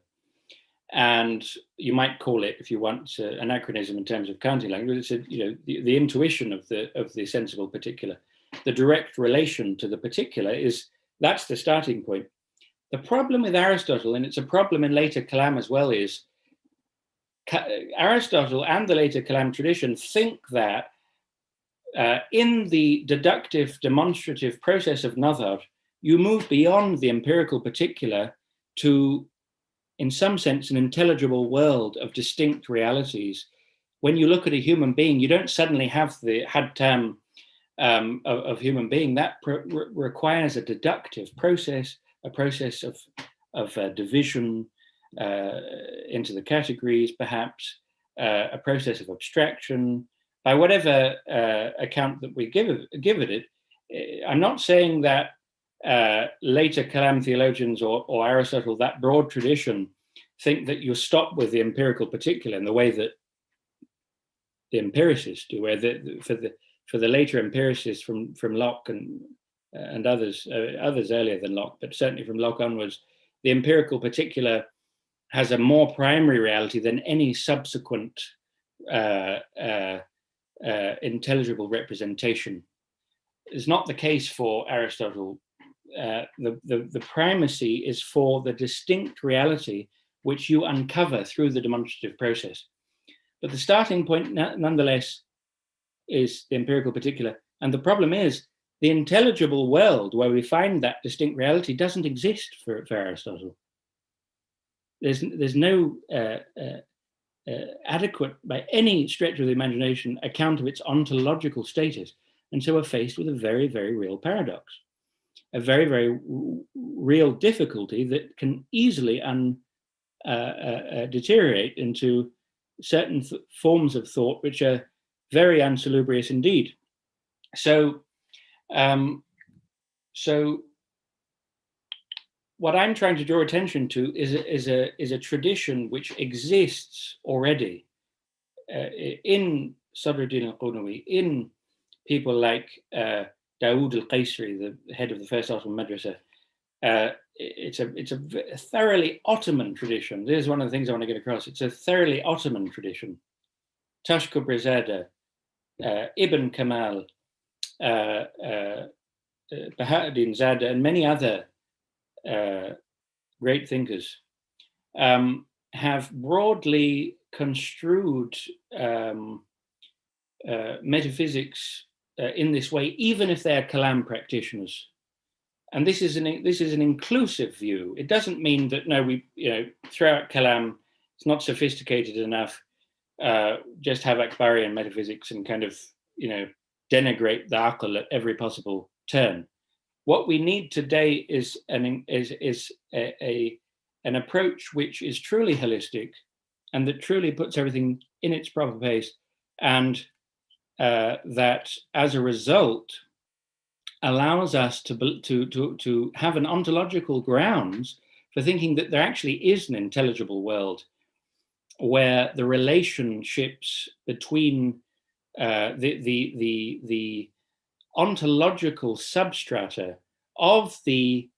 And you might call it, if you want, anachronism in terms of Kantian language. It's the intuition of the sensible particular, the direct relation to the particular that's the starting point. The problem with Aristotle, and it's a problem in later Kalam as well, is Aristotle and the later Kalam tradition think that in the deductive, demonstrative process of Nazar, you move beyond the empirical particular to, in some sense, an intelligible world of distinct realities. When you look at a human being, you don't suddenly have the had-tam of human being. That requires a deductive process, a process of division into the categories, perhaps, a process of abstraction. By whatever account that we give it, I'm not saying that later Kalam theologians or Aristotle, that broad tradition, think that you stop with the empirical particular in the way that the empiricists do, where for the later empiricists from Locke and others earlier than Locke, but certainly from Locke onwards, the empirical particular has a more primary reality than any subsequent intelligible representation. It's not the case for Aristotle. The primacy is for the distinct reality which you uncover through the demonstrative process. But the starting point, nonetheless, is the empirical particular. And the problem is the intelligible world where we find that distinct reality doesn't exist for Aristotle. There's no adequate, by any stretch of the imagination, account of its ontological status. And so we're faced with a very, very real paradox, a very, very real difficulty that can easily deteriorate into certain forms of thought which are very unsalubrious indeed. So what I'm trying to draw attention to is a tradition which exists already in Sadruddin al-Qunawi, in people like Dawood al-Qaisri, the head of the first Ottoman Medrese. It's a thoroughly Ottoman tradition. This is one of the things I want to get across. It's a thoroughly Ottoman tradition. Tashkubrizada, Ibn Kamal, Bahauddin Zada, and many other great thinkers have broadly construed metaphysics in this way, even if they're Kalam practitioners. And this is an inclusive view. It doesn't mean that throughout Kalam it's not sophisticated enough. Just have Akbarian metaphysics and kind of denigrate the Aql at every possible turn. What we need today is an approach which is truly holistic and that truly puts everything in its proper place, and that as a result allows us to have an ontological grounds for thinking that there actually is an intelligible world where the relationships between the ontological substrata of the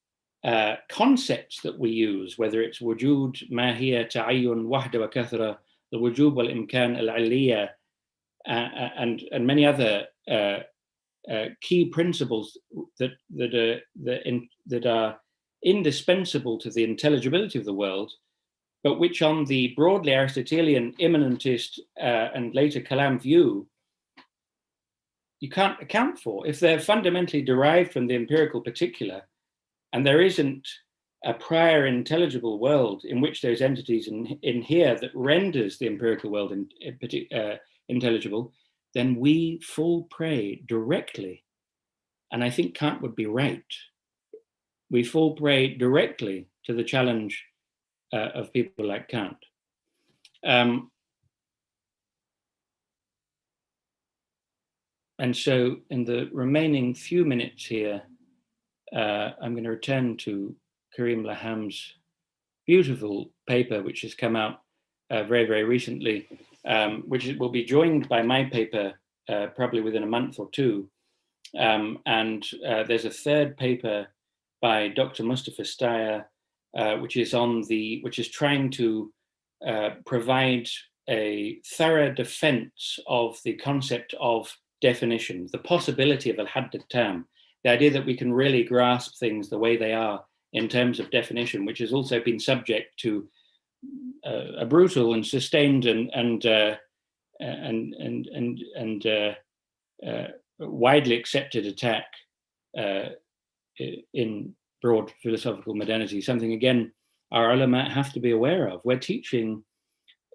concepts that we use, whether it's wujud, mahiyya, ta'ayyun, wahda wa kathra, the wujub wal imkan al-aliyya, and many other key principles that are indispensable to the intelligibility of the world, but which on the broadly Aristotelian immanentist and later Kalam view, you can't account for. If they're fundamentally derived from the empirical particular, and there isn't a prior intelligible world in which those entities inhere that renders the empirical world intelligible, then we fall prey directly, and I think Kant would be right, we fall prey directly to the challenge of people like Kant. And so in the remaining few minutes here, I'm going to return to Karim Laham's beautiful paper, which has come out very, very recently, which will be joined by my paper probably within a month or two. And there's a third paper by Dr. Mustafa Steyer, which is trying to provide a thorough defense of the concept of definition, the possibility of al-hadd al-tam, the idea that we can really grasp things the way they are in terms of definition, which has also been subject to a brutal and sustained and widely accepted attack in broad philosophical modernity. Something again our ulama have to be aware of. We're teaching,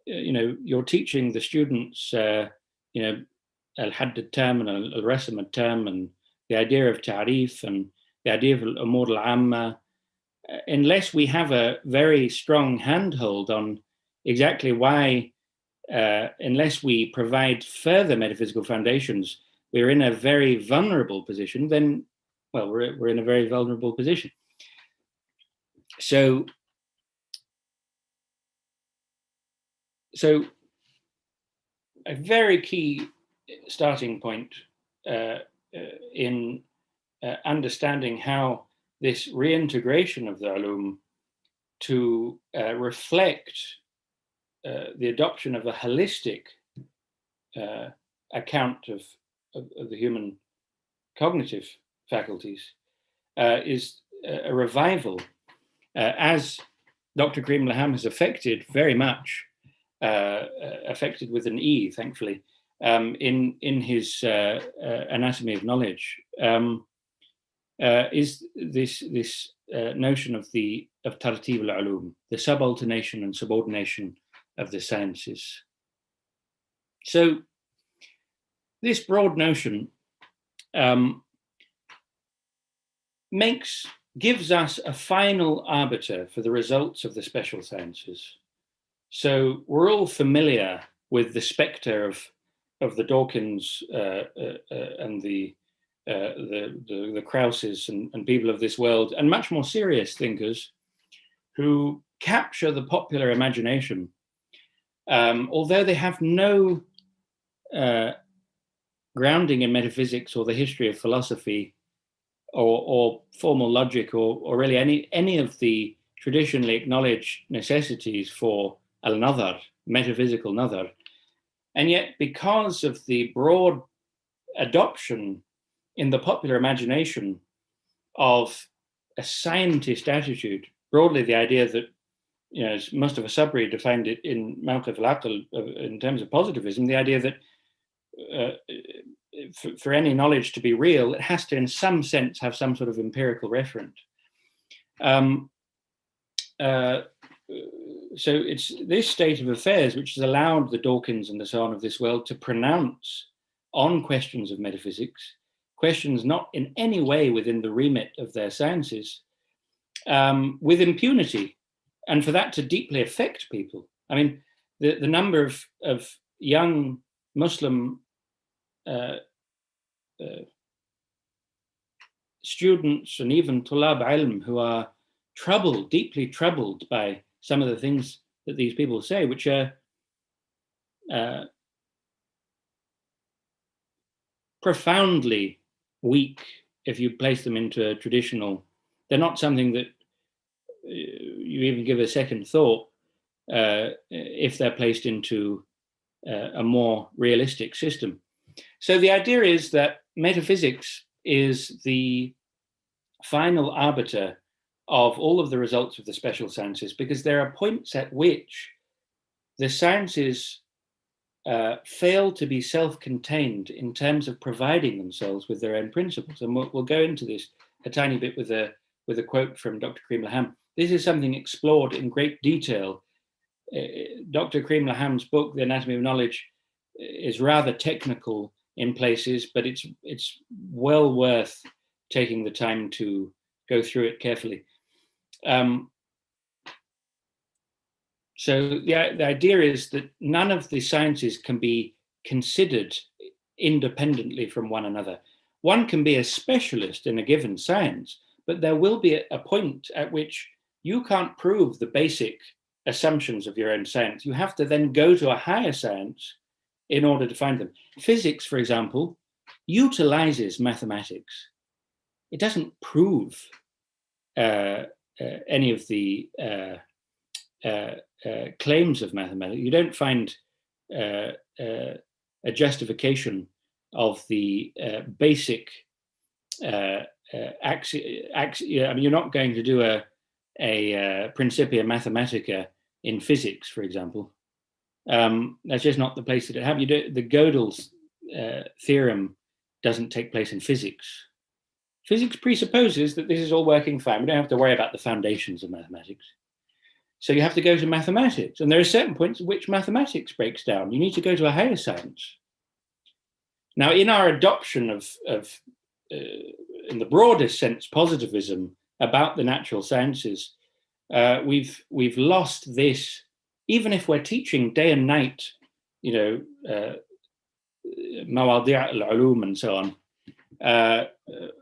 you're teaching the students, al-hadd al-tam and al-rasm al-tam and the idea of ta'rif and the idea of al-umur al-amma. Unless we have a very strong handhold on exactly why, unless we provide further metaphysical foundations, we're in a very vulnerable position, then, well, we're in a very vulnerable position. So a very key starting point in understanding how this reintegration of the ulum to reflect the adoption of a holistic account of the human cognitive faculties is a revival, as Dr. Karim Laham has affected very much, affected with an E, thankfully, in his Anatomy of Knowledge, is this notion of tartib al-ulum, the subalternation and subordination of the sciences. So this broad notion gives us a final arbiter for the results of the special sciences. So we're all familiar with the spectre of the Dawkins and the Krauses and people of this world, and much more serious thinkers who capture the popular imagination, although they have no grounding in metaphysics or the history of philosophy or formal logic or really any of the traditionally acknowledged necessities for al-nadhar, metaphysical nadhar. And yet, because of the broad adoption in the popular imagination of a scientist attitude, broadly the idea that, as Mustafa Sabri defined it in Mawqif al-Aql in terms of positivism, the idea that for any knowledge to be real, it has to, in some sense, have some sort of empirical referent. So it's this state of affairs which has allowed the Dawkins and the Sahn of this world to pronounce on questions of metaphysics, questions not in any way within the remit of their sciences, with impunity, and for that to deeply affect people. I mean, the number of young Muslim students and even tulab ilm who are deeply troubled by some of the things that these people say, which are profoundly weak if you place them into a traditional. They're not something that you even give a second thought if they're placed into a more realistic system. So the idea is that metaphysics is the final arbiter of all of the results of the special sciences, because there are points at which the sciences fail to be self-contained in terms of providing themselves with their own principles. And we'll go into this a tiny bit with a quote from Dr. Karim Laham. This is something explored in great detail. Dr. Karim Laham's book, The Anatomy of Knowledge, is rather technical in places, but it's well worth taking the time to go through it carefully. So the idea is that none of the sciences can be considered independently from one another. One can be a specialist in a given science, but there will be a point at which you can't prove the basic assumptions of your own science. You have to then go to a higher science in order to find them. Physics, for example, utilizes mathematics. It doesn't prove any of the claims of mathematics. You don't find a justification of the basic I mean, you're not going to do a Principia Mathematica in physics, for example. That's just not the place that it happens. The Gödel's theorem doesn't take place in physics. Physics presupposes that this is all working fine. We don't have to worry about the foundations of mathematics. So you have to go to mathematics. And there are certain points at which mathematics breaks down. You need to go to a higher science. Now, in our adoption of in the broadest sense, positivism about the natural sciences, we've lost this. Even if we're teaching day and night, mawadi' al-ulum and so on,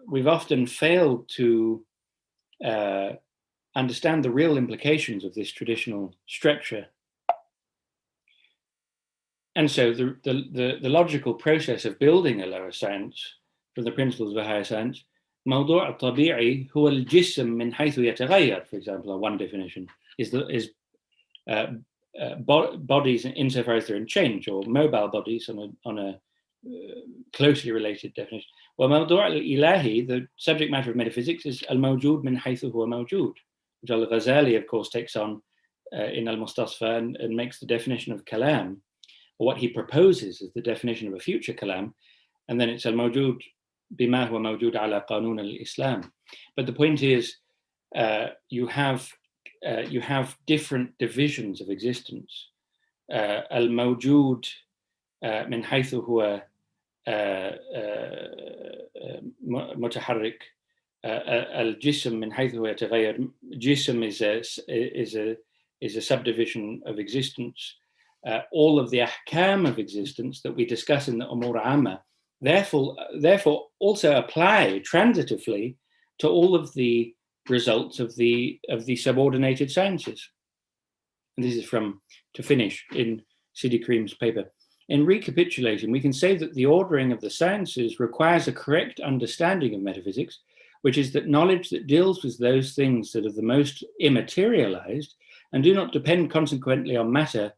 we've often failed to understand the real implications of this traditional structure. And so the logical process of building a lower science from the principles of a higher science, موضوع الطبيعي هو الجسم من حيث يتغير, for example, one definition is bodies insofar as they're in change, or mobile bodies on a closely related definition. Well, موضوع الإلهي, the subject matter of metaphysics, is الموجود من حيث هو موجود, which Al-Ghazali, of course, takes on in Al-Mustasfa and makes the definition of kalam, or what he proposes as the definition of a future kalam, and then it's al-mawjud bima huwa mawjud ala qanun al-Islam. But the point is, you have different divisions of existence. Al-mawjud min haythu huwa mutaharrik, al-jism min haythu huwa yataghayyar. Jism is a subdivision of existence. All of the ahkam of existence that we discuss in the Umur Amma, therefore also apply transitively to all of the results of the subordinated sciences. And this is to finish in Sidi Karim's paper. In recapitulating, we can say that the ordering of the sciences requires a correct understanding of metaphysics, which is that knowledge that deals with those things that are the most immaterialized and do not depend consequently on matter,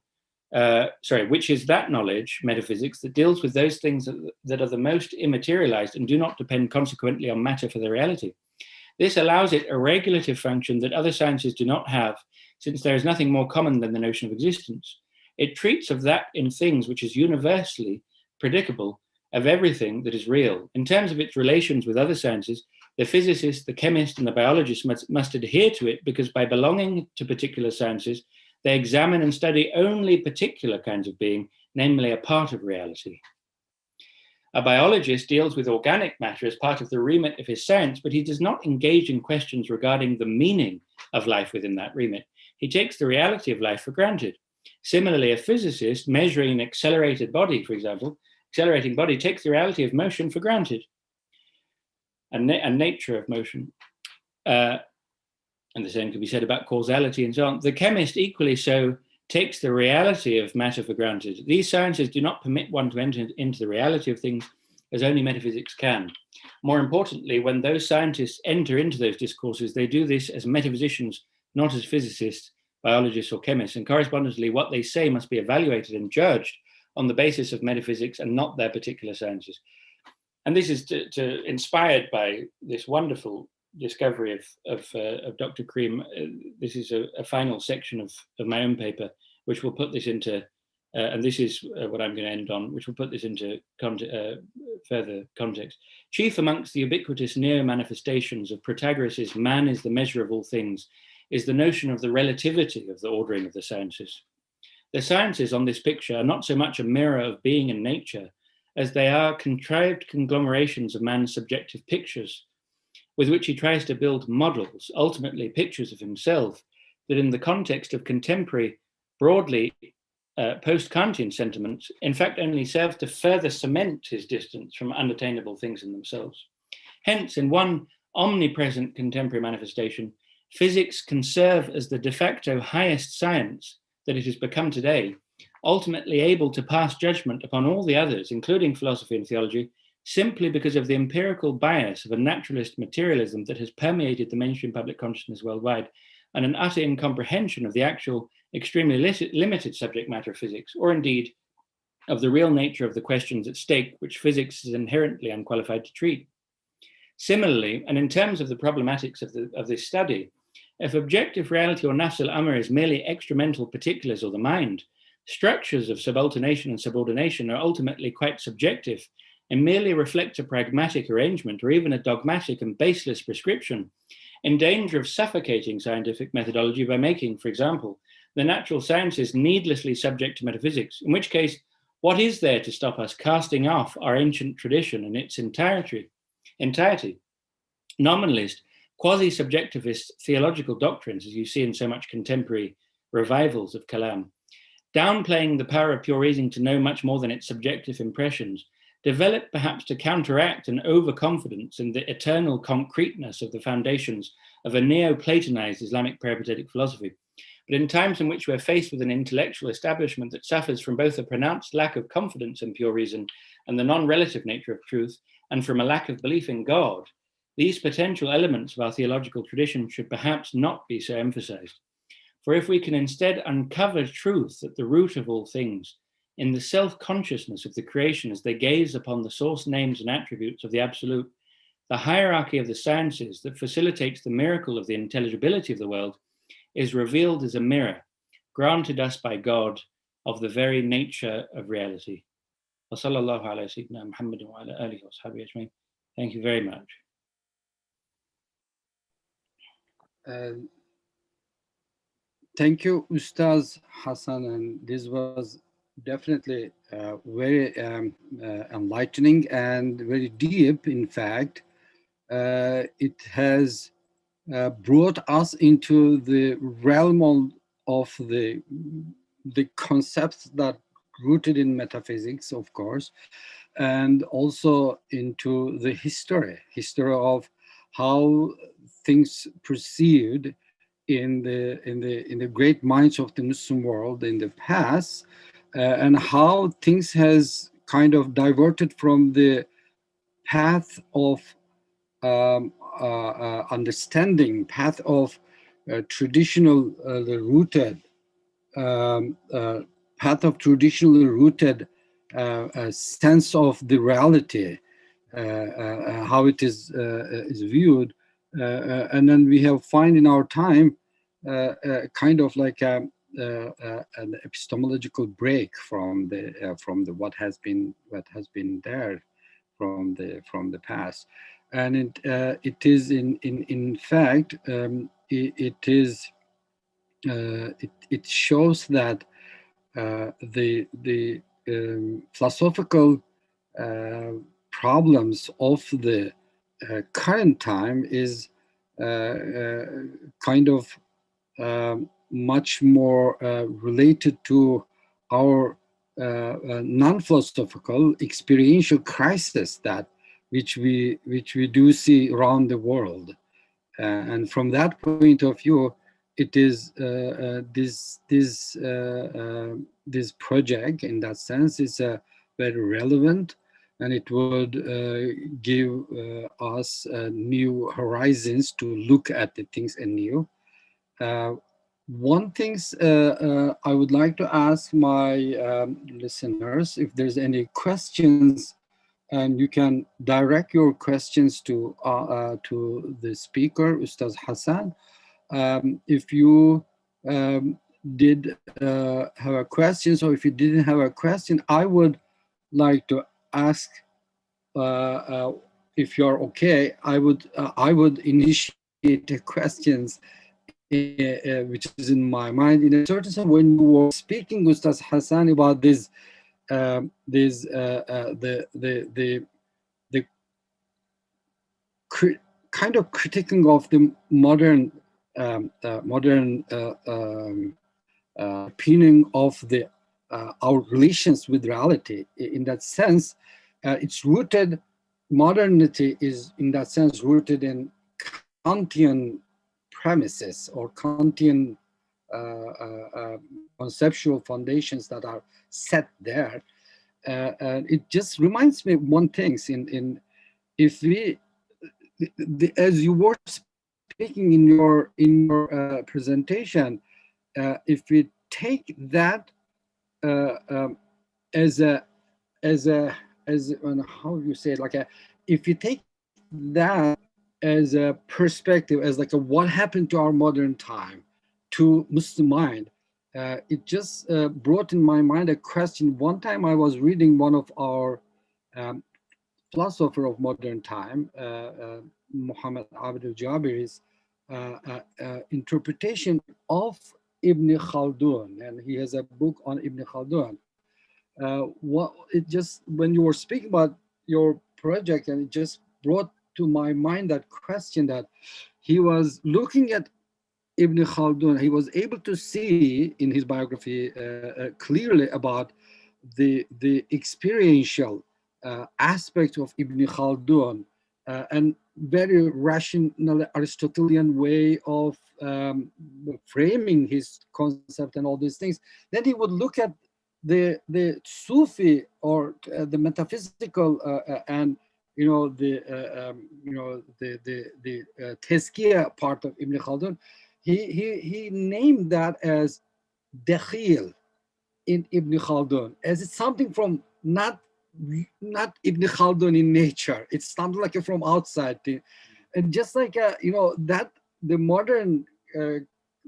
which is that knowledge, metaphysics, that deals with those things that are the most immaterialized and do not depend consequently on matter for their reality. This allows it a regulative function that other sciences do not have, since there is nothing more common than the notion of existence. It treats of that in things which is universally predicable of everything that is real. In terms of its relations with other sciences, the physicist, the chemist, and the biologist must adhere to it, because by belonging to particular sciences, they examine and study only particular kinds of being, namely a part of reality. A biologist deals with organic matter as part of the remit of his science, but he does not engage in questions regarding the meaning of life within that remit. He takes the reality of life for granted. Similarly, a physicist measuring an accelerating body, takes the reality of motion for granted, and nature of motion. And the same can be said about causality and so on. The chemist equally so takes the reality of matter for granted. These sciences do not permit one to enter into the reality of things as only metaphysics can. More importantly, when those scientists enter into those discourses, they do this as metaphysicians, not as physicists, biologists, or chemists. And correspondingly, what they say must be evaluated and judged on the basis of metaphysics and not their particular sciences. And this is inspired by this wonderful discovery of Dr. Karim. This is a final section of my own paper, which will put this into, and this is what I'm going to end on, which will put this into further context. Chief amongst the ubiquitous neo-manifestations of Protagoras' man is the measure of all things is the notion of the relativity of the ordering of the sciences. The sciences on this picture are not so much a mirror of being and nature as they are contrived conglomerations of man's subjective pictures, with which he tries to build models, ultimately pictures of himself, that in the context of contemporary, broadly post-Kantian sentiments, in fact only serve to further cement his distance from unattainable things in themselves. Hence, in one omnipresent contemporary manifestation, physics can serve as the de facto highest science that it has become today, ultimately able to pass judgment upon all the others, including philosophy and theology, simply because of the empirical bias of a naturalist materialism that has permeated the mainstream public consciousness worldwide, and an utter incomprehension of the actual extremely limited subject matter of physics, or indeed of the real nature of the questions at stake, which physics is inherently unqualified to treat. Similarly, and in terms of the problematics of this study, if objective reality or nafs al-amr is merely extramental particulars or the mind, structures of subalternation and subordination are ultimately quite subjective and merely reflect a pragmatic arrangement or even a dogmatic and baseless prescription, in danger of suffocating scientific methodology by making, for example, the natural sciences needlessly subject to metaphysics, in which case, what is there to stop us casting off our ancient tradition in its entirety? Nominalist, quasi-subjectivist theological doctrines, as you see in so much contemporary revivals of Kalam, downplaying the power of pure reason to know much more than its subjective impressions, developed perhaps to counteract an overconfidence in the eternal concreteness of the foundations of a Neo-Platonized Islamic peripatetic philosophy. But in times in which we're faced with an intellectual establishment that suffers from both a pronounced lack of confidence in pure reason and the non-relative nature of truth, and from a lack of belief in God, these potential elements of our theological tradition should perhaps not be so emphasized. For if we can instead uncover truth at the root of all things, in the self-consciousness of the creation as they gaze upon the source names and attributes of the Absolute, the hierarchy of the sciences that facilitates the miracle of the intelligibility of the world is revealed as a mirror, granted us by God, of the very nature of reality. Thank you very much. Thank you, Ustaz Hasan, and this was definitely very enlightening and very deep. In fact, it has brought us into the realm of the concepts that rooted in metaphysics, of course, and also into the history of how things proceed in the great minds of the Muslim world in the past, and how things has kind of diverted from the path of understanding, path of traditional rooted path of traditionally rooted sense of the reality, how it is viewed, and then we have find in our time kind of like an epistemological break from the what has been there from the past, and it is in fact it shows that the philosophical problems of the current time is kind of much more related to our non-philosophical experiential crisis which we do see around the world, and from that point of view, it is this project in that sense is very relevant, and it would give us new horizons to look at the things anew. One thing I would like to ask my listeners, if there's any questions, and you can direct your questions to the speaker, Ustaz Hasan. If you did have a question, so if you didn't have a question, I would like to ask, if you're okay, I would initiate the questions which is in my mind. In a certain sense, when you were speaking, Ustaz Hasan, about this, the kind of critiquing of the modern opinion of the our relations with reality. In that sense, it's rooted. Modernity is, in that sense, rooted in Kantian premises or Kantian conceptual foundations that are set there. and it just reminds me of one thing. If we, as you were speaking in your presentation, if we take that as how do you say it, if you take that as a perspective, as like a what happened to our modern time, to Muslim mind, it just brought in my mind a question. One time I was reading one of our philosopher of modern time, Muhammad Abd al-Jabir's interpretation of Ibn Khaldun, and he has a book on Ibn Khaldun. When you were speaking about your project, and it just brought to my mind that question, that he was looking at Ibn Khaldun. He was able to see in his biography clearly about the experiential aspect of Ibn Khaldun, and very rational Aristotelian way of framing his concept and all these things. Then he would look at the Sufi, or the metaphysical, and the Tezkiya part of Ibn Khaldun. He named that as Dakhil in Ibn Khaldun, as it's something from not Ibn Khaldun in nature. It's something like from outside, and just like that the modern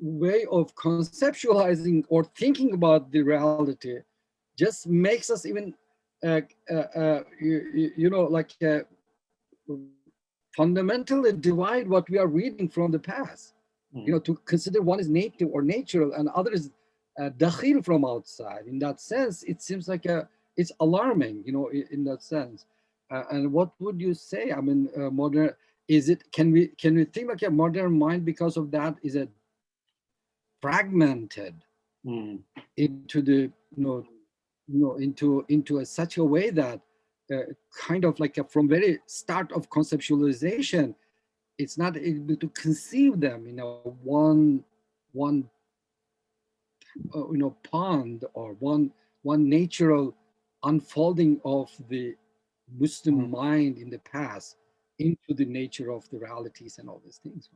way of conceptualizing or thinking about the reality just makes us even fundamentally divide what we are reading from the past. To consider one is native or natural and other is dakhil, from outside. In that sense, it seems like it's alarming, in that sense. And what would you say? I mean, modern, can we think like a modern mind, because of that, is it fragmented into the into such a way that kind of like from very start of conceptualization, it's not able to conceive them in a one pond, or one natural unfolding of the Muslim mind in the past into the nature of the realities and all these things.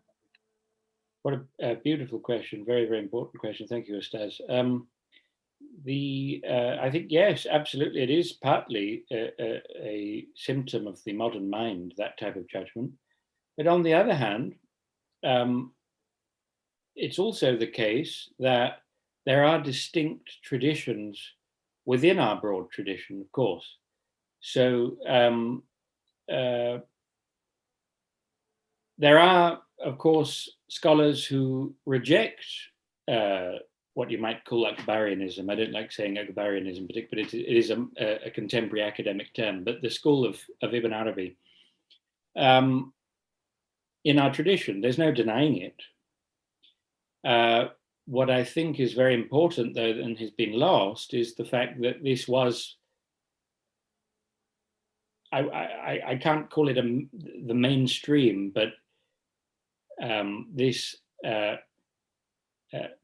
What a beautiful question. Very, very important question. Thank you, Ustaz. I think, yes, absolutely. It is partly a symptom of the modern mind, that type of judgment. But on the other hand, it's also the case that there are distinct traditions within our broad tradition, of course. So there are, of course, scholars who reject what you might call Akbarianism. I don't like saying Akbarianism, but it is a contemporary academic term. But the school of Ibn Arabi, in our tradition, there's no denying it. What I think is very important, though, and has been lost, is the fact that this was, I can't call it the mainstream, but this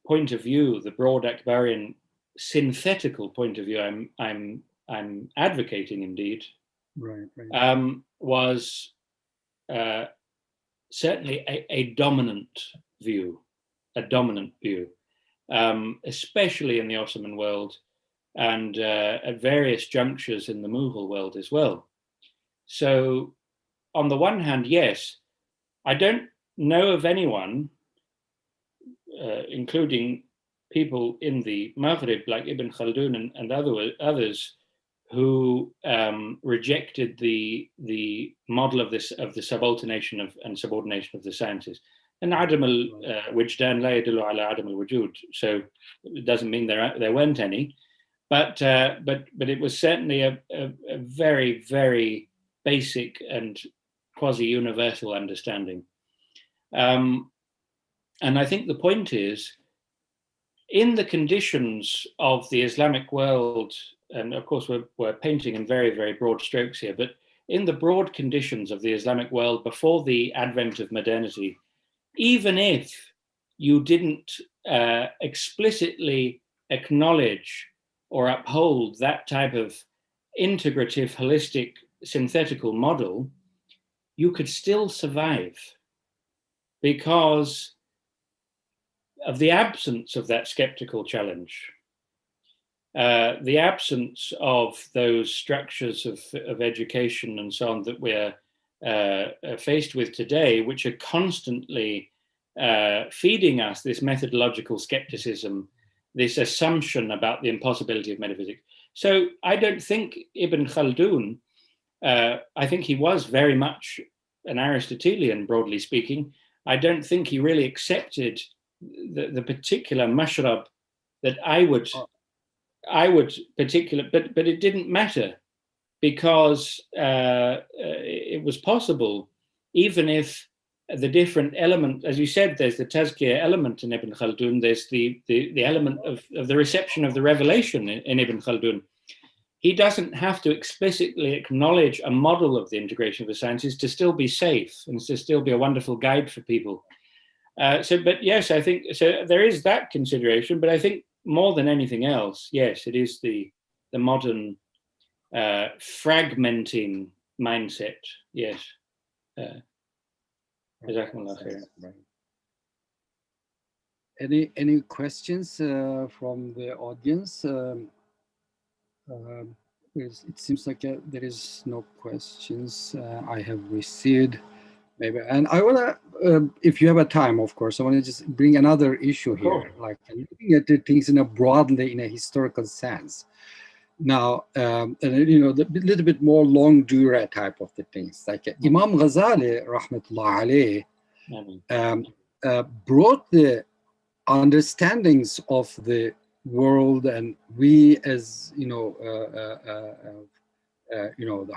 point of view, the broad Akbarian synthetical point of view, I'm advocating indeed, right. Was certainly a dominant view, especially in the Ottoman world, and at various junctures in the Mughal world as well. So, on the one hand, yes, I don't know of anyone, including people in the Maghrib like Ibn Khaldun and others, who rejected the model of the subalternation and subordination of the sciences. And Adam al-Wijdan la yadullu ala Adam al-Wujud. So it doesn't mean there weren't any, but it was certainly a very, very basic and quasi-universal understanding. And I think the point is, in the conditions of the Islamic world, and of course we're painting in very, very broad strokes here, but in the broad conditions of the Islamic world before the advent of modernity, even if you didn't explicitly acknowledge or uphold that type of integrative, holistic, synthetical model, you could still survive because of the absence of that skeptical challenge, the absence of those structures of education and so on that we're faced with today, which are constantly feeding us this methodological skepticism, this assumption about the impossibility of metaphysics. So I don't think Ibn Khaldun, I think he was very much an Aristotelian, broadly speaking. I don't think he really accepted the particular mashrab that I would particular, but it didn't matter because it was possible, even if the different element, as you said, there's the tazkiyah element in Ibn Khaldun, there's the element of the reception of the revelation in Ibn Khaldun. He doesn't have to explicitly acknowledge a model of the integration of the sciences to still be safe and to still be a wonderful guide for people. But yes, I think so. There is that consideration, but I think more than anything else, yes, it is the modern fragmenting mindset. Yes. Any questions from the audience? It seems like there is no questions I have received. Maybe, and I want to, if you have a time, of course, I want to just bring another issue here, like looking at the things in a broadly, in a historical sense. Now, and you know, the little bit more long dura type of the things, like Imam Ghazali, rahmatullah alayh, brought the understandings of the world, and we as the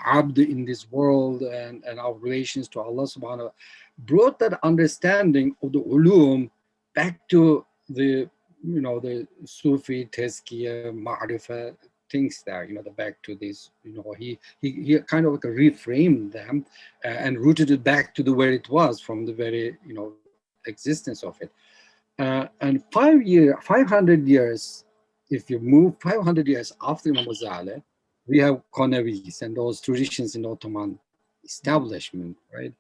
abd in this world and our relations to Allah subhanahu wa ta'ala, brought that understanding of the ulum back to the, the Sufi, Tazkiyah, Ma'rifah, things there, the back to this, he kind of like reframed them and rooted it back to the where it was from the very, existence of it. And 500 years, if you move 500 years after Imam Ghazali, we have Konewis and those traditions in Ottoman establishment, right?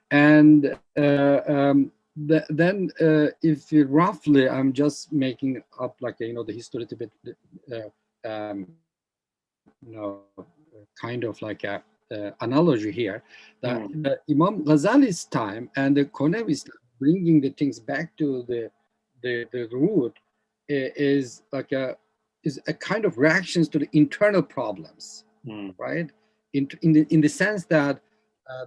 And then if you roughly, I'm just making up like, the historical bit, kind of like a analogy here, that Imam Ghazali's time and the Konewis bringing the things back to the root is like a kind of reactions to the internal problems, right? In the sense that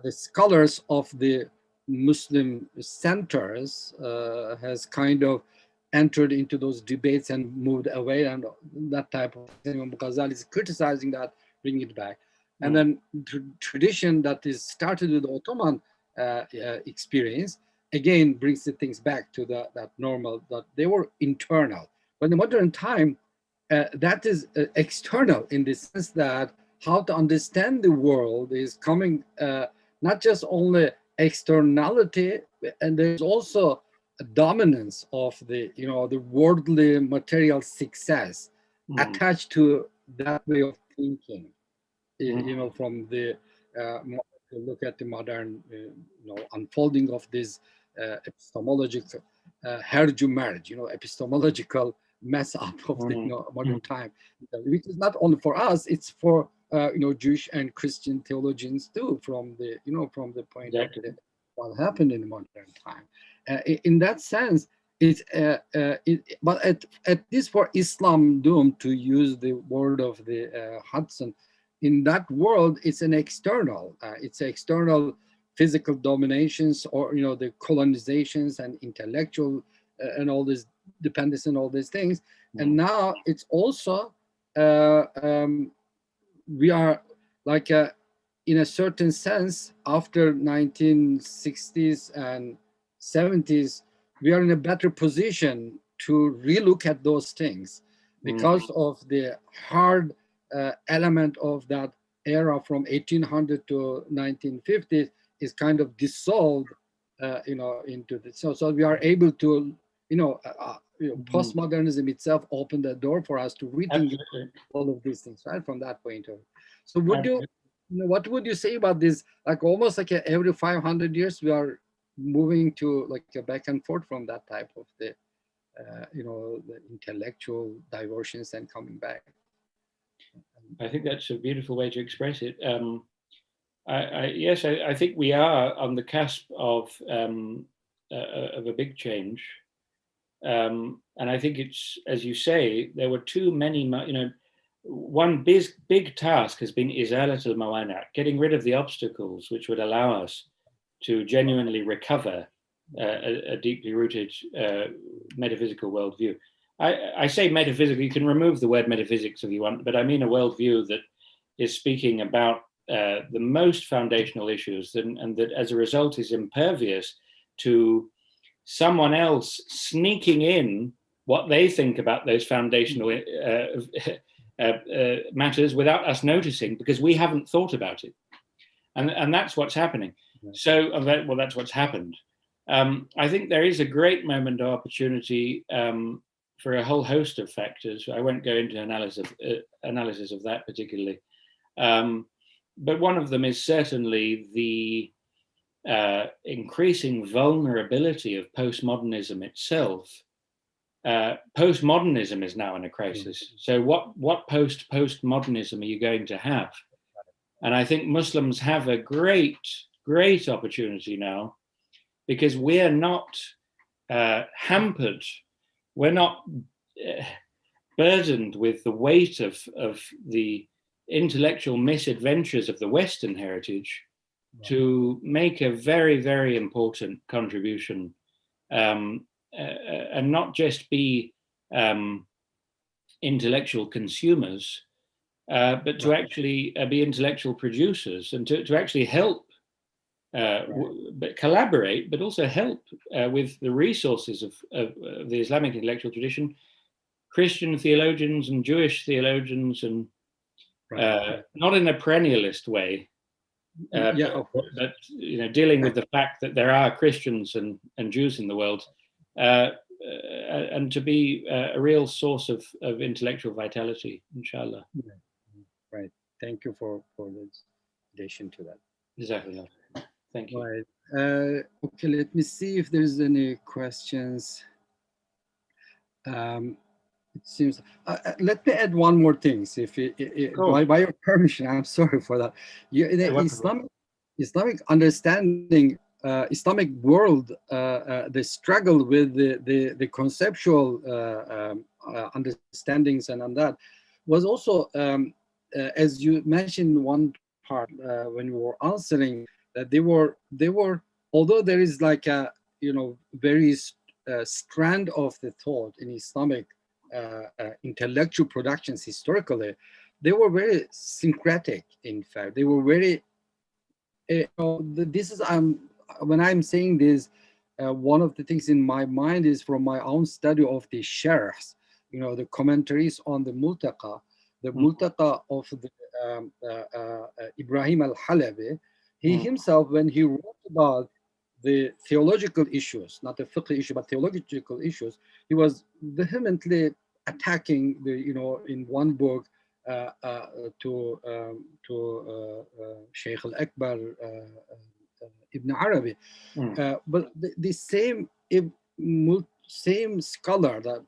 the scholars of the Muslim centers has kind of entered into those debates and moved away, and that type of thing. Ghazali is criticizing that, bringing it back. And then tradition that is started with the Ottoman experience, again, brings the things back to that normal, that they were internal. But in the modern time, that is external, in the sense that how to understand the world is coming not just only externality, and there's also a dominance of the the worldly material success attached to that way of thinking. From the look at the modern unfolding of this epistemological herju marriage, epistemological mess up of the modern time, which is not only for us, it's for Jewish and Christian theologians too, from the from the point of what happened in the modern time. In that sense, it's but at least for Islam doomed, to use the word of the Hudson, in that world, it's an external. It's external physical dominations, or the colonizations and intellectual and all this dependence and all these things. And now it's also we are like in a certain sense, after 1960s and 70s, we are in a better position to relook at those things because of the hard element of that era from 1800 to 1950 is kind of dissolved, into the, so we are able to, postmodernism itself opened the door for us to rethink all of these things, right? From that point of view. So would you know, what would you say about this? Like almost like every 500 years, we are moving to like a back and forth from that type of the, you know, the intellectual diversions and coming back. I think that's a beautiful way to express it. Yes, I think we are on the cusp of a big change. And I think it's, as you say, there were too many, you know, one big task has been izalat al-mawani', getting rid of the obstacles which would allow us to genuinely recover a deeply rooted metaphysical worldview. I say metaphysical, you can remove the word metaphysics if you want, but I mean a worldview that is speaking about the most foundational issues and that as a result is impervious to someone else sneaking in what they think about those foundational matters without us noticing, because we haven't thought about it. And that's what's happening. So, well, that's what's happened. I think there is a great moment of opportunity for a whole host of factors. I won't go into analysis of that particularly. But one of them is certainly the increasing vulnerability of postmodernism itself. Postmodernism is now in a crisis. So what postmodernism are you going to have? And I think Muslims have a great opportunity now, because we're not hampered, we're not burdened with the weight of the intellectual misadventures of the Western heritage to make a very, very important contribution, and not just be intellectual consumers, but to actually be intellectual producers and to actually help, but collaborate, but also help with the resources of the Islamic intellectual tradition, Christian theologians and Jewish theologians, and not in a perennialist way, but you know, dealing with the fact that there are Christians and Jews in the world, and to be a real source of intellectual vitality, inshallah. Right. Thank you for this addition to that. Exactly. Thank you. Right. Okay, let me see if there's any questions. It seems, let me add one more thing. So if by your permission, I'm sorry for that. The Islamic understanding, Islamic world, the struggle with the conceptual understandings and on that was also, as you mentioned one part when you were answering, that they were, although there is like a, you know, very strand of the thought in Islamic intellectual productions historically, they were very syncretic. In fact, they were very, this is, when I'm saying this, one of the things in my mind is from my own study of the sharhs, you know, the commentaries on the Multaqa, of the Ibrahim al-Halabi. He himself, when he wrote about the theological issues, not the fiqh issue, but theological issues, he was vehemently attacking the, you know, in one book to Sheikh al-Akbar Ibn Arabi. But the same scholar, that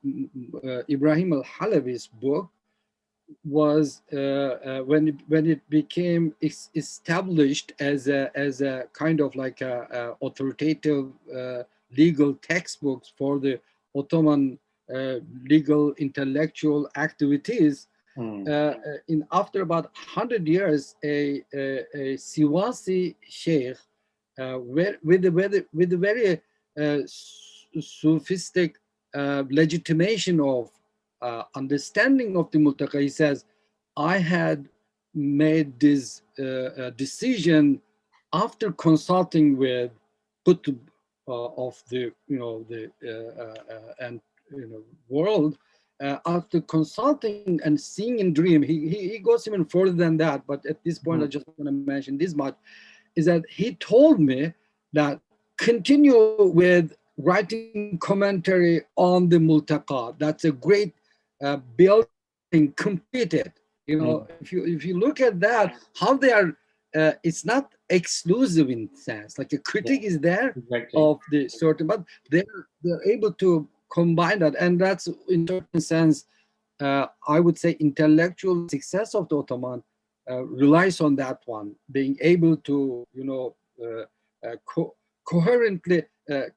Ibrahim al-Halabi's book was when it became established as a kind of like a authoritative legal textbooks for the Ottoman legal intellectual activities. In after about 100 years, a Siwasi sheikh with a very sophistic legitimation of understanding of the Multaqa, he says, I had made this decision after consulting with Qutb of the, you know, the and, you know, world, after consulting and seeing in dream. He goes even further than that, but at this point I just want to mention this much, is that he told me that continue with writing commentary on the Multaqa. That's a great building completed. You know, if you look at that, how they are, it's not exclusive in sense. Like a critic is there of the certain, but they're able to combine that, and that's in certain sense, I would say, intellectual success of the Ottoman relies on that one, being able to, you know, coherently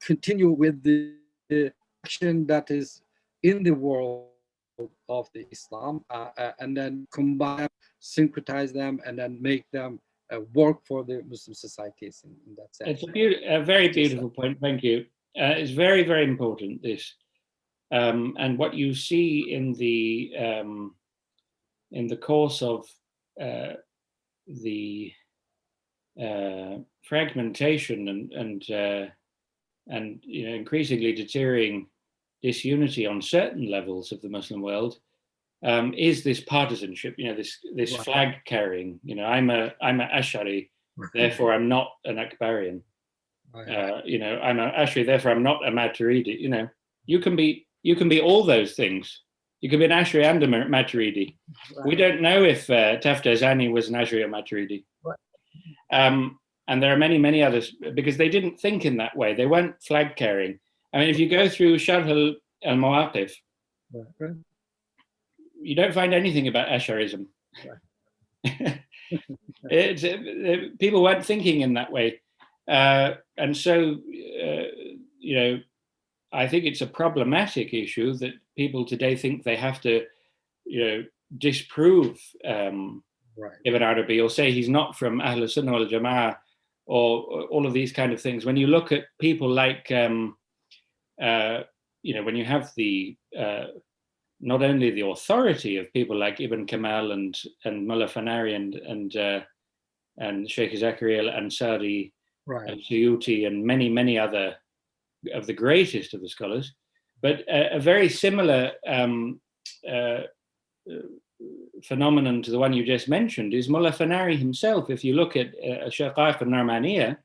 continue with the action that is in the world of the Islam, and then combine, syncretize them, and then make them work for the Muslim societies in that sense. It's a very beautiful point. Thank you. It's very, very important, this. And what you see in the course of the fragmentation and you know, increasingly deteriorating disunity on certain levels of the Muslim world, is this partisanship, you know, this flag carrying. You know, I'm a Ash'ari, therefore I'm not an Akbarian. You know, I'm an Ash'ari, therefore I'm not a Maturidi. You know, you can be all those things. You can be an Ash'ari and a Maturidi. We don't know if Taftazani was an Ash'ari or Maturidi. And there are many, many others, because they didn't think in that way. They weren't flag carrying. I mean, if you go through Sharh al-Mawaqif, you don't find anything about Ash'arism. People weren't thinking in that way. And so, you know, I think it's a problematic issue that people today think they have to, you know, disprove Ibn Arabi, or say he's not from Ahl Sunnah wal Jama'ah, or all of these kind of things. When you look at people like, you know, when you have the not only the authority of people like Ibn Kamal and Mullah Fanari and Sheikh Zakaria al-Ansari and Suyuti and many, many other of the greatest of the scholars, but a very similar phenomenon to the one you just mentioned is Mullah Fanari himself. If you look at Shaqaiq al-Narmaniyah,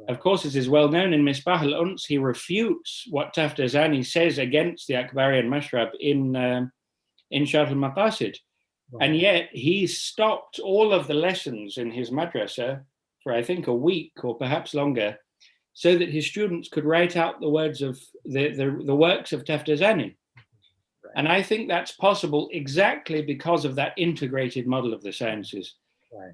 of course, it is well known in Misbah al-Uns, he refutes what Taftazani says against the Akbarian Mashrab in Sharh al-Maqasid. And yet he stopped all of the lessons in his madrasa for, I think, a week or perhaps longer, so that his students could write out the words of the works of Taftazani. And I think that's possible exactly because of that integrated model of the sciences.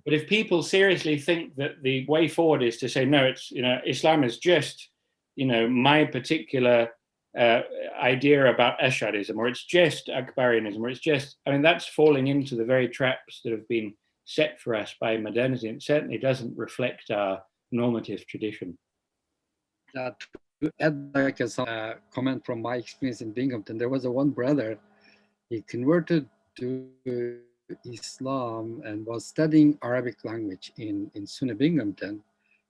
But if people seriously think that the way forward is to say, no, it's, you know, Islam is just, you know, my particular idea about Ash'arism, or it's just Akbarianism, or it's just, I mean, that's falling into the very traps that have been set for us by modernity. It certainly doesn't reflect our normative tradition. To add like a comment from my experience in Binghamton, there was one brother, he converted to Islam and was studying Arabic language in SUNY Binghamton.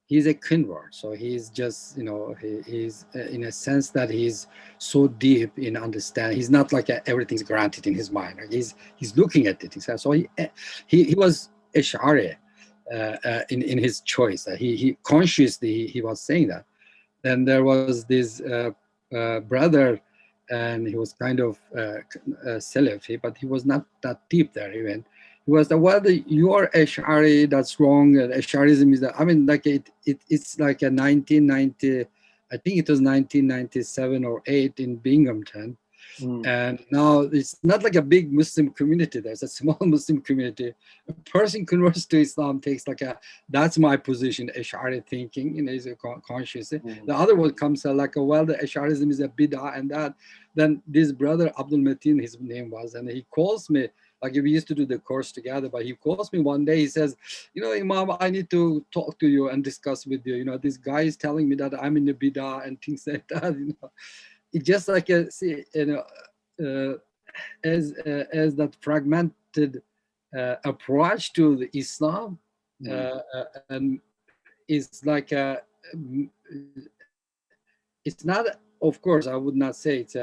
He's a convert, so he's just, you know, he's in a sense that he's so deep in understanding. He's not like everything's granted in his mind. Like he's looking at it. So he was Ash'ari in his choice. He consciously he was saying that. Then there was this brother, and he was kind of Salafi, but he was not that deep there even. He was you are Ash'ari, that's wrong. Ash'arism is that, I mean, like it's like a 1990, I think it was 1997 or 8 in Binghamton. And now it's not like a big Muslim community. There's a small Muslim community. A person converts to Islam takes like that's my position, Ash'ari thinking, you know, is conscious. The other one comes like, well, the Ash'arism is a bid'ah and that. Then this brother, Abdul Mateen, his name was, and he calls me, like we used to do the course together, but he calls me one day, he says, you know, Imam, I need to talk to you and discuss with you. You know, this guy is telling me that I'm in the bid'ah and things like that, you know. It's just like see, you know, as that fragmented approach to the Islam, and it's like it's not. Of course, I would not say it's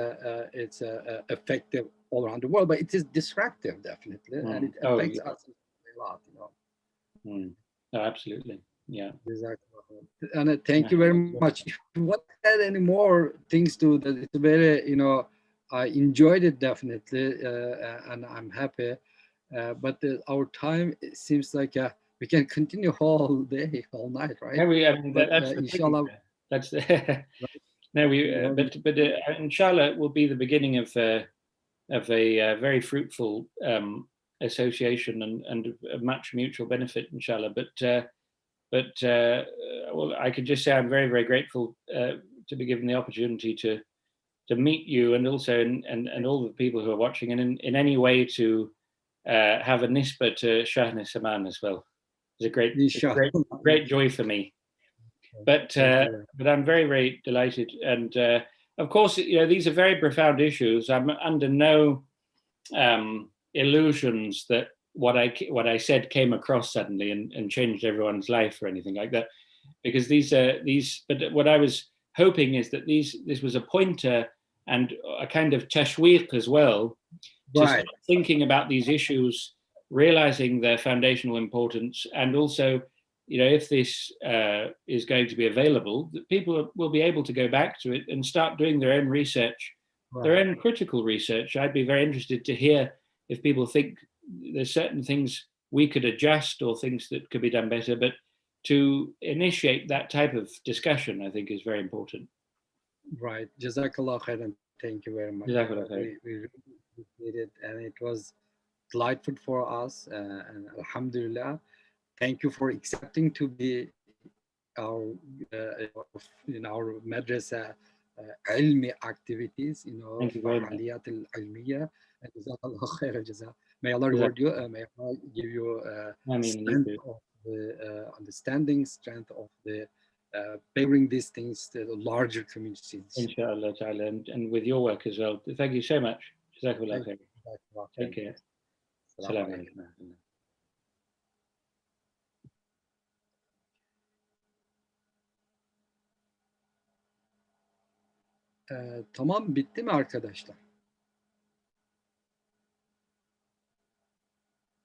effective all around the world, but it is disruptive, definitely, and it affects us a lot. You know. Oh, absolutely. Yeah. Exactly. And thank you very much. If you want to add any more things to that, it's very, you know, I enjoyed it definitely, and I'm happy. But our time seems like we can continue all day, all night, right? No, I mean, But that's the inshallah, thing. That's the no, but inshallah it will be the beginning of a very fruitful association and of much mutual benefit, inshallah. But well, I could just say I'm very, very grateful to be given the opportunity to meet you, and also and all the people who are watching, and in any way to have a nisbah to Sahn-ı Saman as well. It's a great joy for me. But I'm very, very delighted, and of course, you know, these are very profound issues. I'm under no illusions that what I said came across suddenly and changed everyone's life or anything like that, because these. But what I was hoping is that this was a pointer and a kind of tashweeq as well, to start thinking about these issues, realizing their foundational importance, and also, you know, if this is going to be available, that people will be able to go back to it and start doing their own research, their own critical research. I'd be very interested to hear if people think there's certain things we could adjust or things that could be done better, but to initiate that type of discussion, I think, is very important. Right. Jazakallah khairan. Thank you very much. Jazakallah khairan. We really appreciate it, and it was delightful for us. And alhamdulillah, thank you for accepting to be our in our Medrese ilmi activities, you know, Thank you very much. فعاليات العلمية. Jazakallah khairan jaza. May Allah reward you. May Allah give you strength of the understanding, strength of the bearing these things to the larger communities. Inshallah ta'ala, and with your work as well. Thank you so much. Jazakallah khair. Take care. Assalamu alaikum. Tamam, bitti mi arkadaşlar?